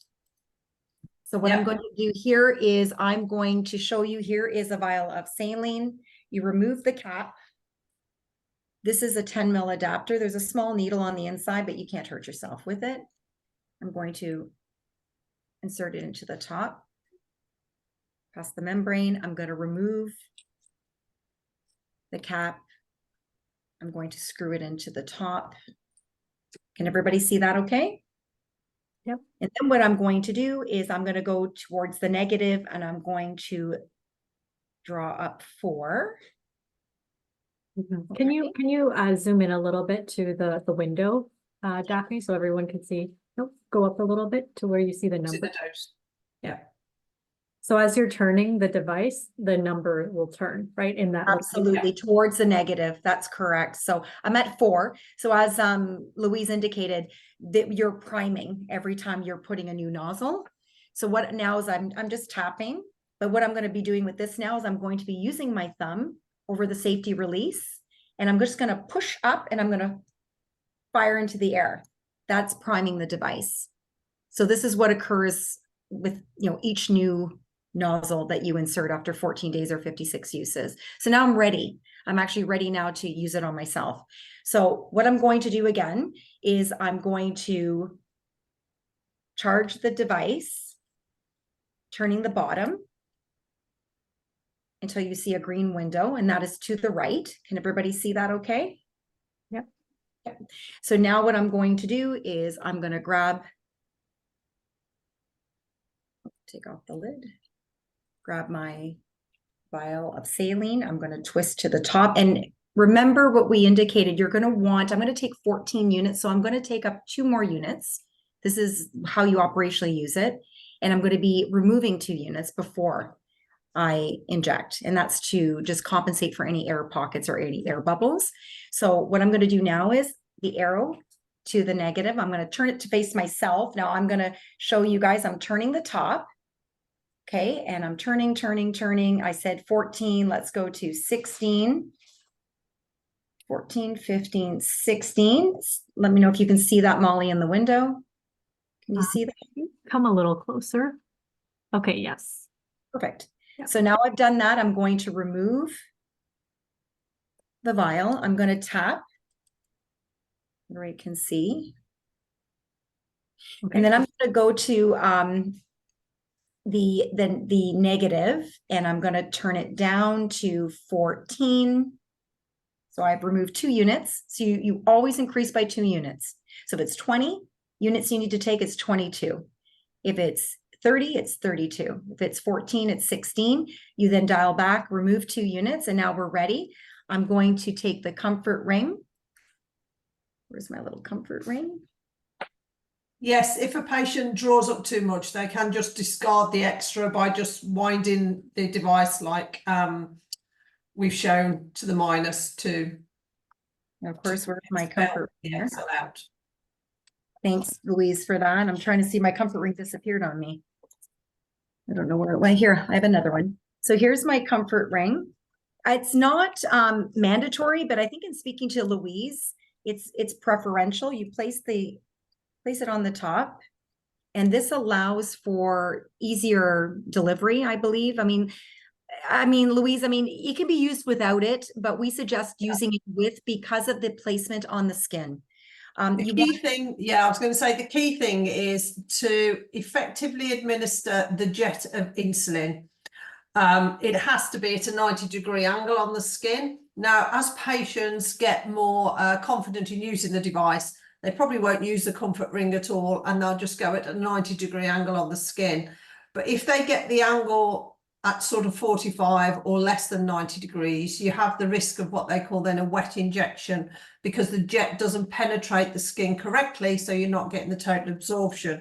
So what I'm going to do here is I'm going to show you, here is a vial of saline. You remove the cap. This is a 10 mil adapter. There's a small needle on the inside, but you can't hurt yourself with it. I'm going to insert it into the top, past the membrane. I'm going to remove the cap. I'm going to screw it into the top. Can everybody see that okay? Yep. And then what I'm going to do is I'm going to go towards the negative, and I'm going to draw up 4. Mm-hmm. Can you zoom in a little bit to the window, Daphne, so everyone can see? Nope, go up a little bit to where you see the number. Yeah. So as you're turning the device, the number will turn, right? In that Absolutely, towards the negative. That's correct. So I'm at 4. So as Louise indicated, that you're priming every time you're putting a new nozzle. So what now is I'm just tapping, but what I'm going to be doing with this now is I'm going to be using my thumb over the safety release, and I'm just going to push up, and I'm going to fire into the air. That's priming the device. So this is what occurs with, each new nozzle that you insert after 14 days or 56 uses. So now I'm ready. I'm actually ready now to use it on myself. So what I'm going to do again is I'm going to charge the device, turning the bottom until you see a green window, and that is to the right. Can everybody see that okay? Yep. Okay. So now what I'm going to do is I'm going to take off the lid, grab my vial of saline. I'm going to twist to the top, and remember what we indicated. You're going to want, I'm going to take 14 units. So I'm going to take up 2 more units. This is how you operationally use it. And I'm going to be removing 2 units before I inject, and that's to just compensate for any air pockets or any air bubbles. So what I'm going to do now is the arrow to the negative. I'm going to turn it to face myself. Now I'm going to show you guys, I'm turning the top. Okay. And I'm turning. I said 14. Let's go to 16, 14, 15, 16. Let me know if you can see that, Molly, in the window. Can you see that? Come a little closer. Okay. Yes. Perfect. Yeah. So now I've done that. I'm going to remove the vial. I'm going to tap where I can see. Okay. And then I'm going to go to the negative, and I'm going to turn it down to 14. So I've removed 2 units. So you always increase by 2 units. So if it's 20 units you need to take, it's 22. If it's 30, it's 32. If it's 14, it's 16. You then dial back, remove 2 units, and now we're ready. I'm going to take the comfort ring. Where's my little comfort ring? Yes, if a patient draws up too much, they can just discard the extra by just winding the device like we've shown to the -2. And of course, where's my comfort ring? Out. Thanks, Louise, for that. I'm trying to see, my comfort ring disappeared on me. I don't know where it went. Here, I have another one. So here's my comfort ring. It's not mandatory, but I think in speaking to Louise, it's preferential. You place it on the top, and this allows for easier delivery, I believe. I mean, I mean, Louise, I mean, it can be used without it, but we suggest using it with because of the placement on the skin. The key thing, I was going to say the key thing is to effectively administer the jet of insulin. It has to be at a 90-degree angle on the skin. Now, as patients get more confident in using the device, they probably won't use the comfort ring at all, and they'll just go at a 90-degree angle on the skin. But if they get the angle at sort of 45 or less than 90 degrees, you have the risk of what they call then a wet injection, because the jet doesn't penetrate the skin correctly, so you're not getting the total absorption.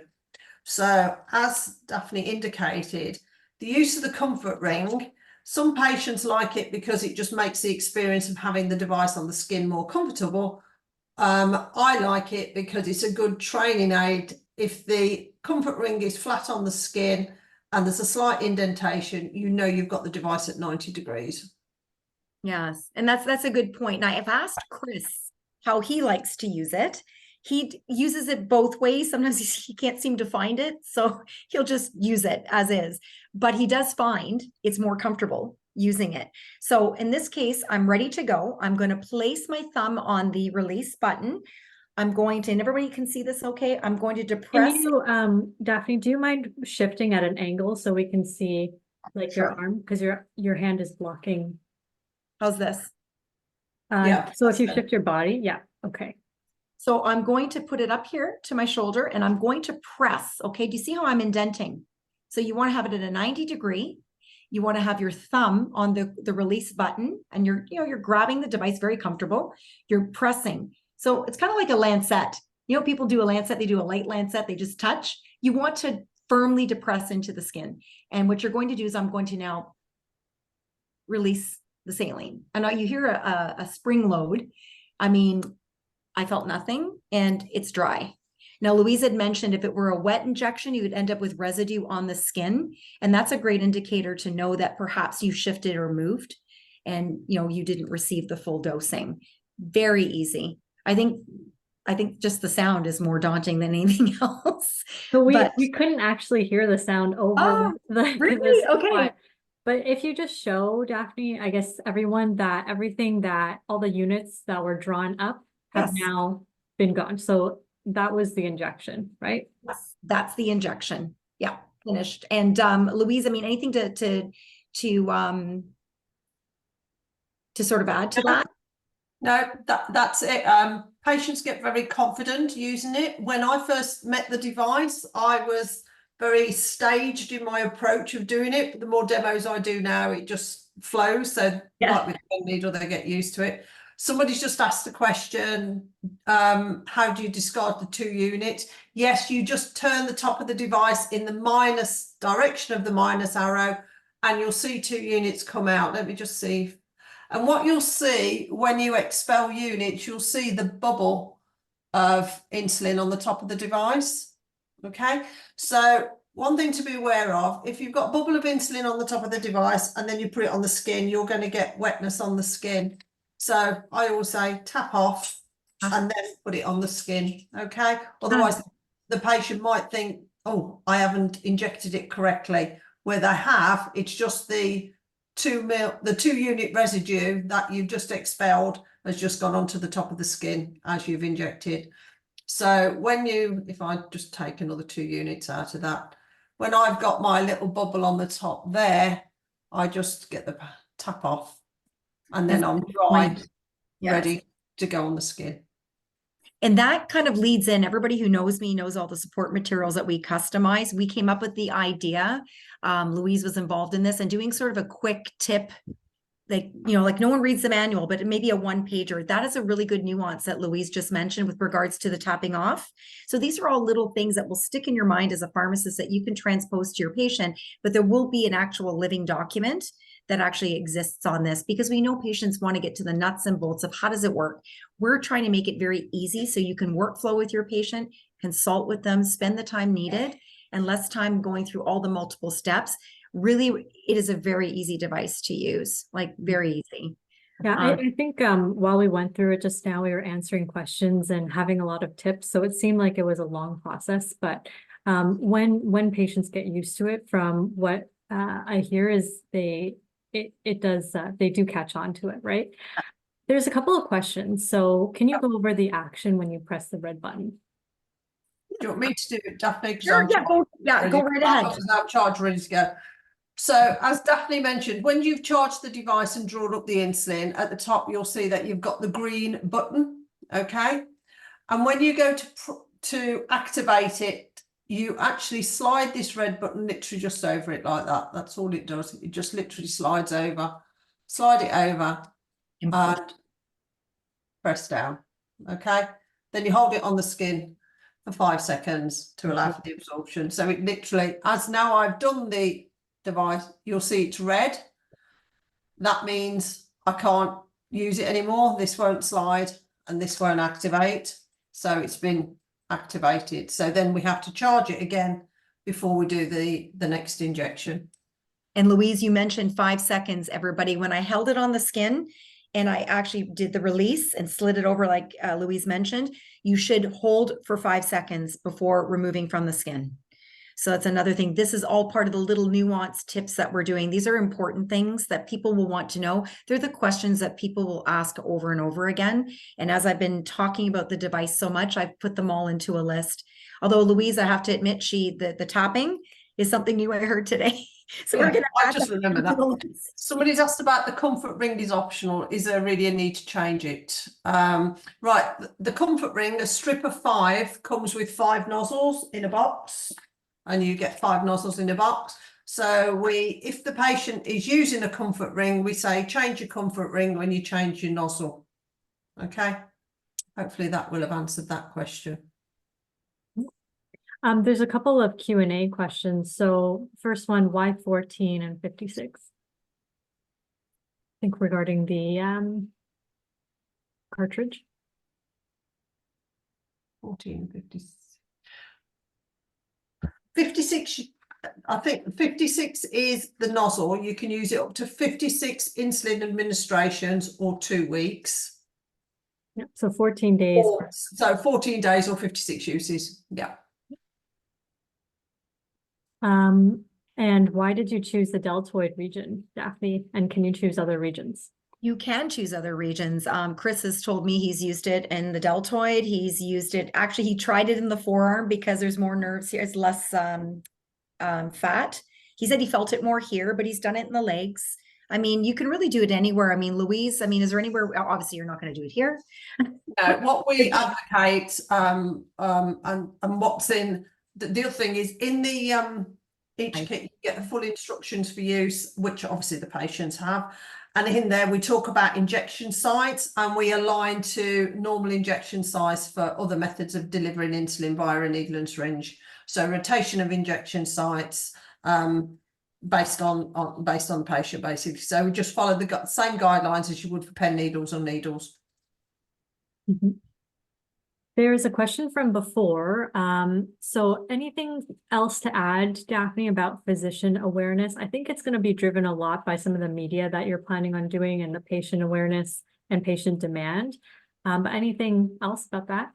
So as Daphne indicated, the use of the comfort ring, some patients like it because it just makes the experience of having the device on the skin more comfortable. I like it because it's a good training aid. If the comfort ring is flat on the skin and there's a slight indentation, you know you've got the device at 90 degrees. Yes, and that's a good point. Now, I've asked Chris how he likes to use it. He uses it both ways. Sometimes he can't seem to find it, so he'll just use it as is. But he does find it's more comfortable using it. So in this case, I'm ready to go. I'm going to place my thumb on the release button. I'm going to, and everybody can see this okay? I'm going to depress. Can you, Daphne, do you mind shifting at an angle so we can see like your arm? Because your hand is blocking. How's this? So if you shift your body, okay. So I'm going to put it up here to my shoulder and I'm going to press, okay? Do you see how I'm indenting? So you want to have it at a 90 degree. You want to have your thumb on the release button and you're grabbing the device, very comfortable. You're pressing. So it's kind of like a lancet. You know, people do a lancet, they do a light lancet, they just touch. You want to firmly depress into the skin. And what you're going to do is I'm going to now release the saline. And now you hear a spring load. I mean, I felt nothing and it's dry. Now, Louise had mentioned if it were a wet injection, you would end up with residue on the skin. And that's a great indicator to know that perhaps you shifted or moved and, you didn't receive the full dosing. Very easy. I think just the sound is more daunting than anything else. So we couldn't actually hear the sound over really? Okay. But if you just show, Daphne, I guess everyone that all the units that were drawn up have now been gone. So that was the injection, right? Yes, that's the injection. Yeah, finished. And Louise, I mean, anything to sort of add to that? No, that's it. Patients get very confident using it. When I first met the device, I was very staged in my approach of doing it. But the more demos I do now, it just flows. So like with the needle, they get used to it. Somebody's just asked a question, how do you discard the 2 units? Yes, you just turn the top of the device in the minus direction of the minus arrow and you'll see 2 units come out. Let me just see. And what you'll see when you expel units, you'll see the bubble of insulin on the top of the device. Okay, so one thing to be aware of, if you've got a bubble of insulin on the top of the device and then you put it on the skin, you're going to get wetness on the skin. So I always say tap off and then put it on the skin, okay? Otherwise, the patient might think, oh, I haven't injected it correctly. Where they have, it's just the 2 unit residue that you've just expelled has just gone onto the top of the skin as you've injected. So if I just take another 2 units out of that, when I've got my little bubble on the top there, I just get the tap off. And then I'm dry, ready to go on the skin. And that kind of leads in, everybody who knows me knows all the support materials that we customize. We came up with the idea. Louise was involved in this and doing sort of a quick tip, like no one reads the manual, but maybe a 1-pager. That is a really good nuance that Louise just mentioned with regards to the tapping off. So these are all little things that will stick in your mind as a pharmacist that you can transpose to your patient, but there will be an actual living document that actually exists on this because we know patients want to get to the nuts and bolts of how does it work. We're trying to make it very easy so you can workflow with your patient, consult with them, spend the time needed and less time going through all the multiple steps. Really, it is a very easy device to use, like very easy. Yeah, I think while we went through it just now, we were answering questions and having a lot of tips. So it seemed like it was a long process, but when patients get used to it, from what I hear is it does, they do catch on to it, right? There's a couple of questions. So can you go over the action when you press the red button? Do you want me to do it, Daphne? Sure, go right ahead. I'm charged, ready to go. So as Daphne mentioned, when you've charged the device and drawn up the insulin, at the top you'll see that you've got the green button, okay? And when you go to activate it, you actually slide this red button literally just over it like that. That's all it does. It just literally slides over. Slide it over and press down, okay? Then you hold it on the skin for 5 seconds to allow for the absorption. So it literally, as now I've done the device, you'll see it's red. That means I can't use it anymore. This won't slide and this won't activate. So it's been activated. So then we have to charge it again before we do the next injection. And Louise, you mentioned 5 seconds, everybody. When I held it on the skin and I actually did the release and slid it over like Louise mentioned, you should hold for 5 seconds before removing from the skin. So that's another thing. This is all part of the little nuanced tips that we're doing. These are important things that people will want to know. They're the questions that people will ask over and over again. And as I've been talking about the device so much, I've put them all into a list. Although Louise, I have to admit, the tapping is something new I heard today. So yeah, we're going to I just remember that. Somebody's asked about the comfort ring is optional. Is there really a need to change it? Right, the comfort ring, a strip of 5 comes with 5 nozzles in a box. And you get 5 nozzles in a box. So if the patient is using a comfort ring, we say change your comfort ring when you change your nozzle. Okay. Hopefully that will have answered that question. There's a couple of Q&A questions. So first one, why 14 and 56? I think regarding the cartridge. 14, 56. 56, I think 56 is the nozzle. You can use it up to 56 insulin administrations or 2 weeks. Yep. So 14 days. So 14 days or 56 uses. Yeah. And why did you choose the deltoid region, Daphne? And can you choose other regions? You can choose other regions. Chris has told me he's used it in the deltoid. He's used it, actually, he tried it in the forearm because there's more nerves here. It's less fat. He said he felt it more here, but he's done it in the legs. I mean, you can really do it anywhere. I mean, Louise, I mean, is there anywhere, obviously you're not going to do it here. No, what we advocate and what's in, the other thing is in the each kit, you get the full instructions for use, which obviously the patients have. And in there, we talk about injection sites and we align to normal injection size for other methods of delivering insulin via a needle and syringe. So rotation of injection sites based on the patient, basically. So we just follow the same guidelines as you would for pen needles or needles. Mm-hmm. There's a question from before. So anything else to add, Daphne, about physician awareness? I think it's going to be driven a lot by some of the media that you're planning on doing and the patient awareness and patient demand. But anything else about that?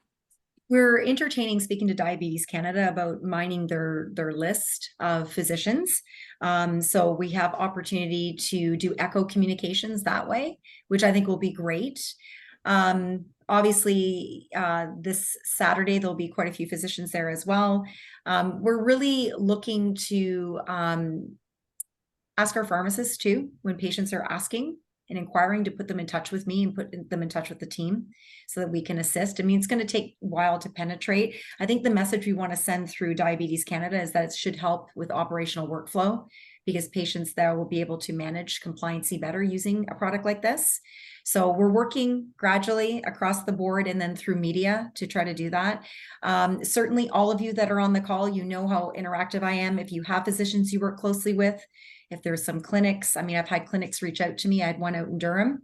We're entertaining speaking to Diabetes Canada about mining their list of physicians. So we have opportunity to do echo communications that way, which I think will be great. Obviously, this Saturday, there'll be quite a few physicians there as well. We're really looking to ask our pharmacists too, when patients are asking and inquiring, to put them in touch with me and put them in touch with the team so that we can assist. I mean, it's going to take a while to penetrate. I think the message we want to send through Diabetes Canada is that it should help with operational workflow, because patients there will be able to manage compliancy better using a product like this. So we're working gradually across the board and then through media to try to do that. Certainly all of you that are on the call, you know how interactive I am. If you have physicians you work closely with, if there's some clinics, I mean, I've had clinics reach out to me. I had one out in Durham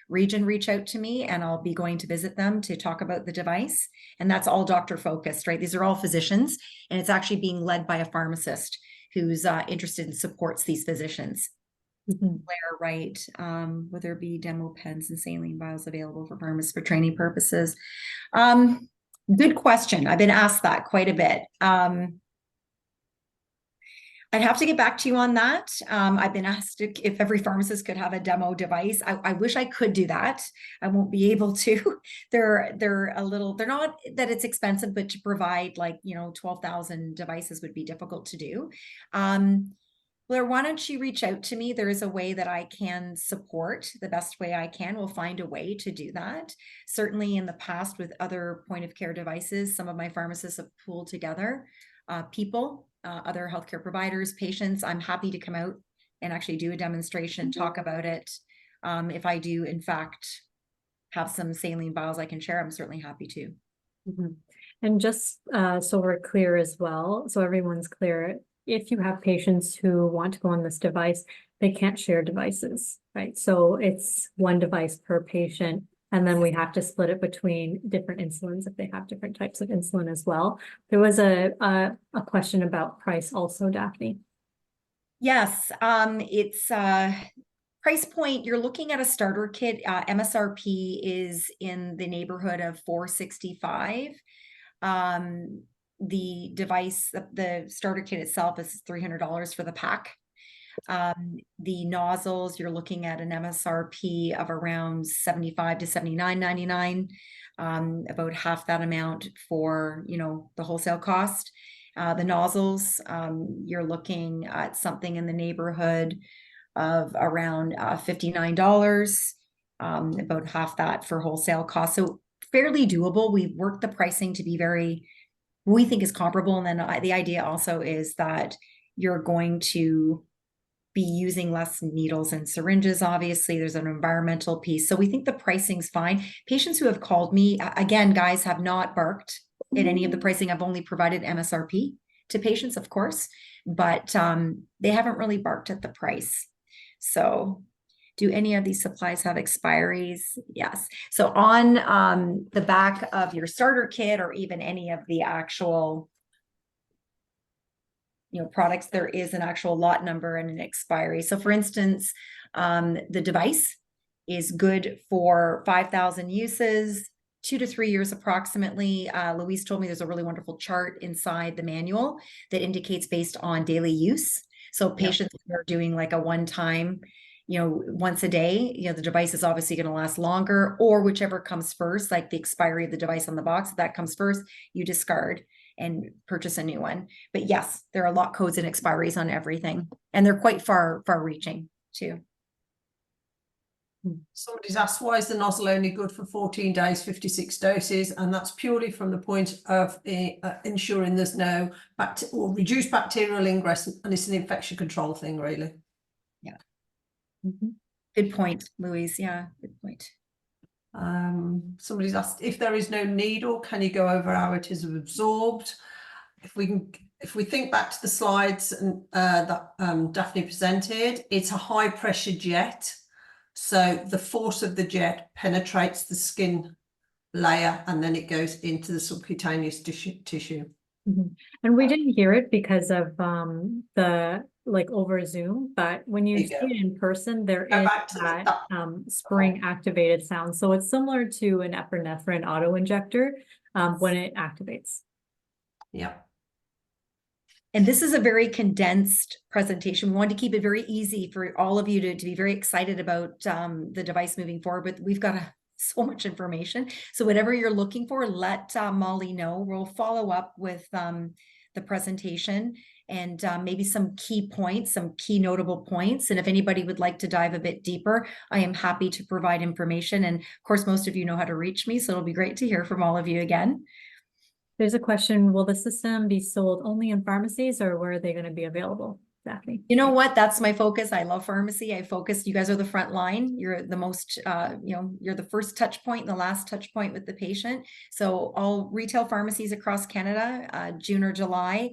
region reach out to me, and I'll be going to visit them to talk about the device. And that's all doctor focused, right? These are all physicians, and it's actually being led by a pharmacist who's interested and supports these physicians. Mm-hmm. Claire, right? Will there be demo pens and saline vials available for pharmacists for training purposes? Good question. I've been asked that quite a bit. I'd have to get back to you on that. I've been asked if every pharmacist could have a demo device. I wish I could do that. I won't be able to. They're a little, they're not that it's expensive, but to provide like, 12,000 devices would be difficult to do. Blair, why don't you reach out to me? There is a way that I can support the best way I can. We'll find a way to do that. Certainly in the past with other point of care devices, some of my pharmacists have pooled together people, other healthcare providers, patients. I'm happy to come out and actually do a demonstration, talk about it. If I do, in fact, have some saline vials I can share, I'm certainly happy to. And just so we're clear as well, so everyone's clear, if you have patients who want to go on this device, they can't share devices, right? So it's one device per patient. And then we have to split it between different insulins if they have different types of insulin as well. There was a question about price also, Daphne. Yes, it's price point. You're looking at a starter kit. MSRP is in the neighborhood of $465. The device, the starter kit itself is $300 for the pack. The nozzles, you're looking at an MSRP of around $75 to $79.99, about half that amount for, the wholesale cost. The nozzles, you're looking at something in the neighborhood of around $59, about half that for wholesale cost. So fairly doable. We've worked the pricing to be we think is comparable. And then the idea also is that you're going to be using less needles and syringes. Obviously, there's an environmental piece. So we think the pricing's fine. Patients who have called me, again, guys, have not barked at any of the pricing. I've only provided MSRP to patients, of course, but they haven't really barked at the price. So do any of these supplies have expiries? Yes. So on the back of your starter kit or even any of the actual products, there is an actual lot number and an expiry. So for instance, the device is good for 5,000 uses, 2 to 3 years approximately. Louise told me there's a really wonderful chart inside the manual that indicates based on daily use. So patients who are doing like a one-time, once a day, the device is obviously going to last longer, or whichever comes first, like the expiry of the device on the box, if that comes first, you discard and purchase a new one. But yes, there are lot codes and expiries on everything, and they're quite far reaching too. Somebody's asked, why is the nozzle only good for 14 days, 56 doses? And that's purely from the point of ensuring there's no or reduced bacterial ingress, and it's an infection control thing, really. Yeah. Good point, Louise. Yeah, good point. Somebody's asked, if there is no needle, can you go over how it is absorbed? If we think back to the slides and that Daphne presented, it's a high pressure jet. So the force of the jet penetrates the skin layer and then it goes into the subcutaneous tissue. And we didn't hear it because of the over Zoom, but when you see it in person, there is that spring activated sound. So it's similar to an epinephrine auto injector when it activates. Yeah. And this is a very condensed presentation. We wanted to keep it very easy for all of you to be very excited about the device moving forward, but we've got so much information. So whatever you're looking for, let Molly know. We'll follow up with the presentation and maybe some key points, some key notable points. And if anybody would like to dive a bit deeper, I am happy to provide information. And of course, most of you know how to reach me, so it'll be great to hear from all of you again. There's a question, will the system be sold only in pharmacies or where are they going to be available? Daphne? You know what? That's my focus. I love pharmacy. You guys are the front line. You're the most, you're the first touch point, the last touch point with the patient. So all retail pharmacies across Canada, June or July.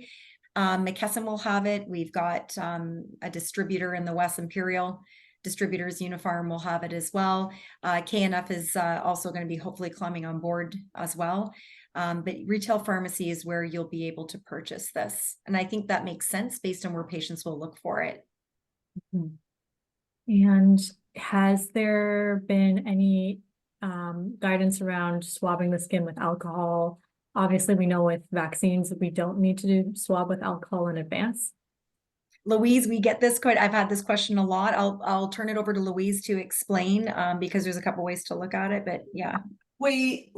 McKesson will have it. We've got a distributor in the West Imperial Distributors, Unifarm will have it as well. KNF is also going to be hopefully climbing on board as well. But retail pharmacy is where you'll be able to purchase this. And I think that makes sense based on where patients will look for it. And has there been any guidance around swabbing the skin with alcohol? Obviously, we know with vaccines, we don't need to do swab with alcohol in advance. Louise, we get this quite, I've had this question a lot. I'll turn it over to Louise to explain, because there's a couple ways to look at it, but yeah. We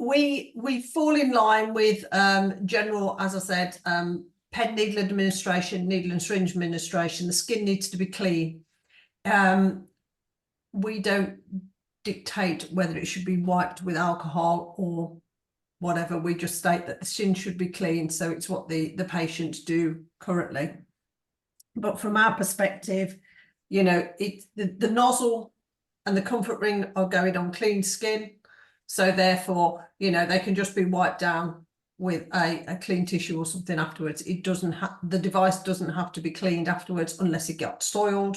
fall in line with general, as I said, pen needle administration, needle and syringe administration. The skin needs to be clean. We don't dictate whether it should be wiped with alcohol or whatever. We just state that the skin should be clean. So it's what the patients do currently. But from our perspective, you know, the nozzle and the comfort ring are going on clean skin. So therefore, you know, they can just be wiped down with a clean tissue or something afterwards. It doesn't have, the device doesn't have to be cleaned afterwards unless it got soiled.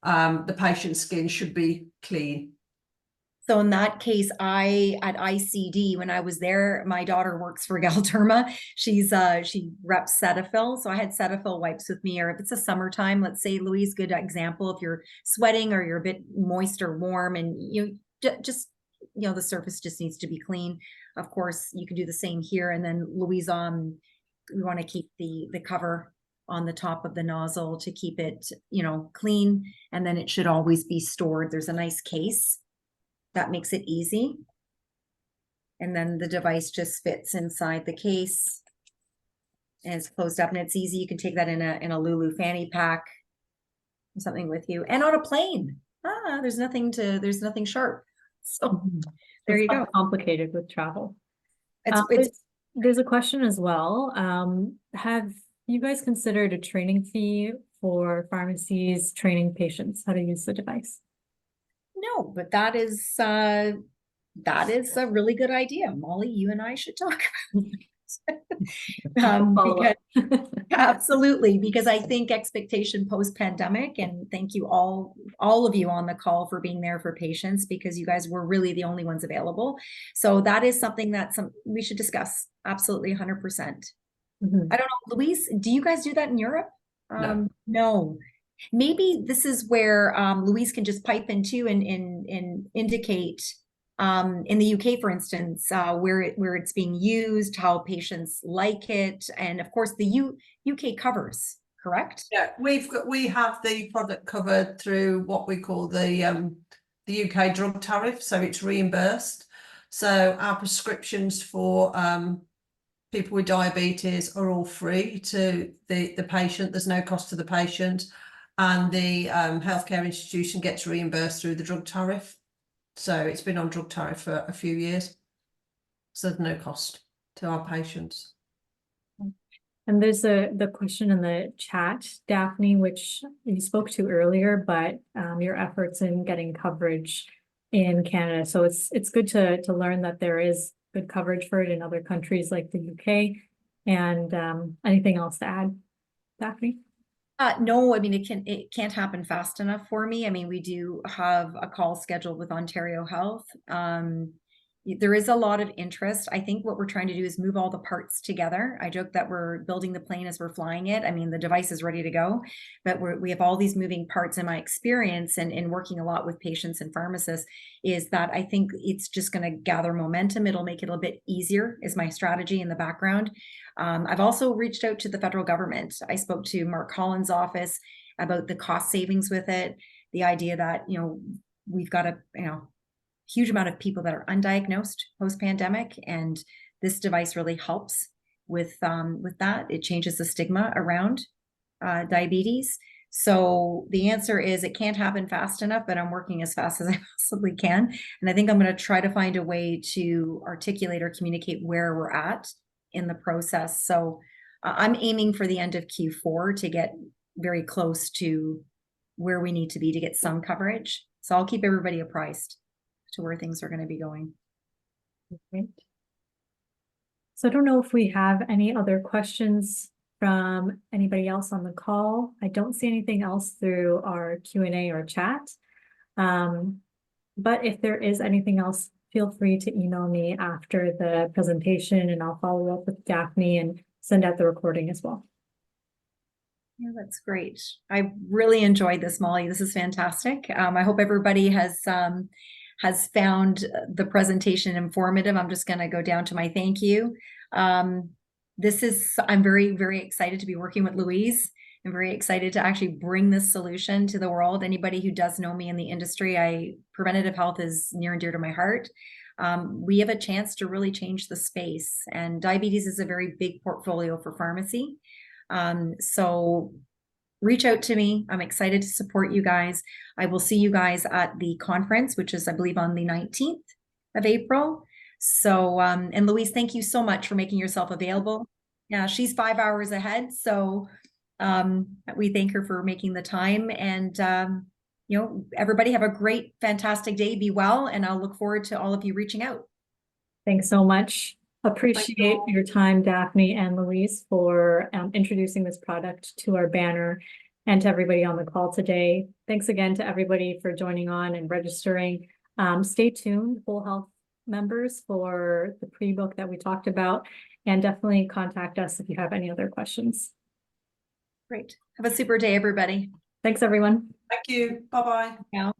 The patient's skin should be clean. So in that case, at ICD, when I was there, my daughter works for Galderma. She reps Cetaphil. So I had Cetaphil wipes with me, or if it's a summertime, let's say, Louise, good example, if you're sweating or you're a bit moist or warm and you just, you know, the surface just needs to be clean. Of course, you can do the same here. And then Louise, we want to keep the cover on the top of the nozzle to keep it, you know, clean. And then it should always be stored. There's a nice case that makes it easy. And then the device just fits inside the case and it's closed up and it's easy. You can take that in a Lulu fanny pack or something with you, and on a plane. There's nothing sharp. So there you go. Complicated with travel. There's a question as well. Have you guys considered a training fee for pharmacies training patients how to use the device? No, but that is a really good idea. Molly, you and I should talk about it. Absolutely, because I think expectation post-pandemic, and thank you all of you on the call for being there for patients, because you guys were really the only ones available. So that is something that we should discuss. Absolutely, 100%. Mm-hmm. I don't know, Louise, do you guys do that in Europe? No. Maybe this is where Louise can just pipe in too and indicate in the UK, for instance, where it's being used, how patients like it, and of course the UK covers, correct? Yeah, we have the product covered through what we call the UK drug tariff, so it's reimbursed. So our prescriptions for people with diabetes are all free to the patient. There's no cost to the patient. And the healthcare institution gets reimbursed through the drug tariff. So it's been on drug tariff for a few years. So there's no cost to our patients. And there's the question in the chat, Daphne, which you spoke to earlier, but your efforts in getting coverage in Canada. So it's good to learn that there is good coverage for it in other countries like the UK. And anything else to add, Daphne? No, I mean, it can't happen fast enough for me. I mean, we do have a call scheduled with Ontario Health. There is a lot of interest. I think what we're trying to do is move all the parts together. I joke that we're building the plane as we're flying it. I mean, the device is ready to go, but we have all these moving parts. In my experience and in working a lot with patients and pharmacists is that I think it's just going to gather momentum. It'll make it a little bit easier is my strategy in the background. I've also reached out to the federal government. I spoke to Mark Collins' office about the cost savings with it, the idea that, you know, we've got a, huge amount of people that are undiagnosed post-pandemic, and this device really helps with that. It changes the stigma around diabetes. So the answer is it can't happen fast enough, but I'm working as fast as I possibly can. And I think I'm going to try to find a way to articulate or communicate where we're at in the process. So I'm aiming for the end of Q4 to get very close to where we need to be to get some coverage. So I'll keep everybody apprised to where things are going to be going. Great. So I don't know if we have any other questions from anybody else on the call. I don't see anything else through our Q&A or chat. But if there is anything else, feel free to email me after the presentation and I'll follow up with Daphne and send out the recording as well. Yeah, that's great. I really enjoyed this, Molly. This is fantastic. I hope everybody has found the presentation informative. I'm just going to go down to my thank you. I'm very, very excited to be working with Louise. I'm very excited to actually bring this solution to the world. Anybody who does know me in the industry, preventative health is near and dear to my heart. We have a chance to really change the space, and diabetes is a very big portfolio for pharmacy. So reach out to me. I'm excited to support you guys. I will see you guys at the conference, which is, I believe, on the 19th of April. So, and Louise, thank you so much for making yourself available. Yeah, she's 5 hours ahead. So we thank her for making the time. And, you know, everybody have a great, fantastic day. Be well. And I'll look forward to all of you reaching out. Thanks so much. Appreciate your time, Daphne and Louise, for introducing this product to our banner and to everybody on the call today. Thanks again to everybody for joining on and registering. Stay tuned, Whole Health members, for the pre-book that we talked about, and definitely contact us if you have any other questions. Great. Have a super day, everybody. Thanks, everyone. Thank you. Bye-bye. Yeah.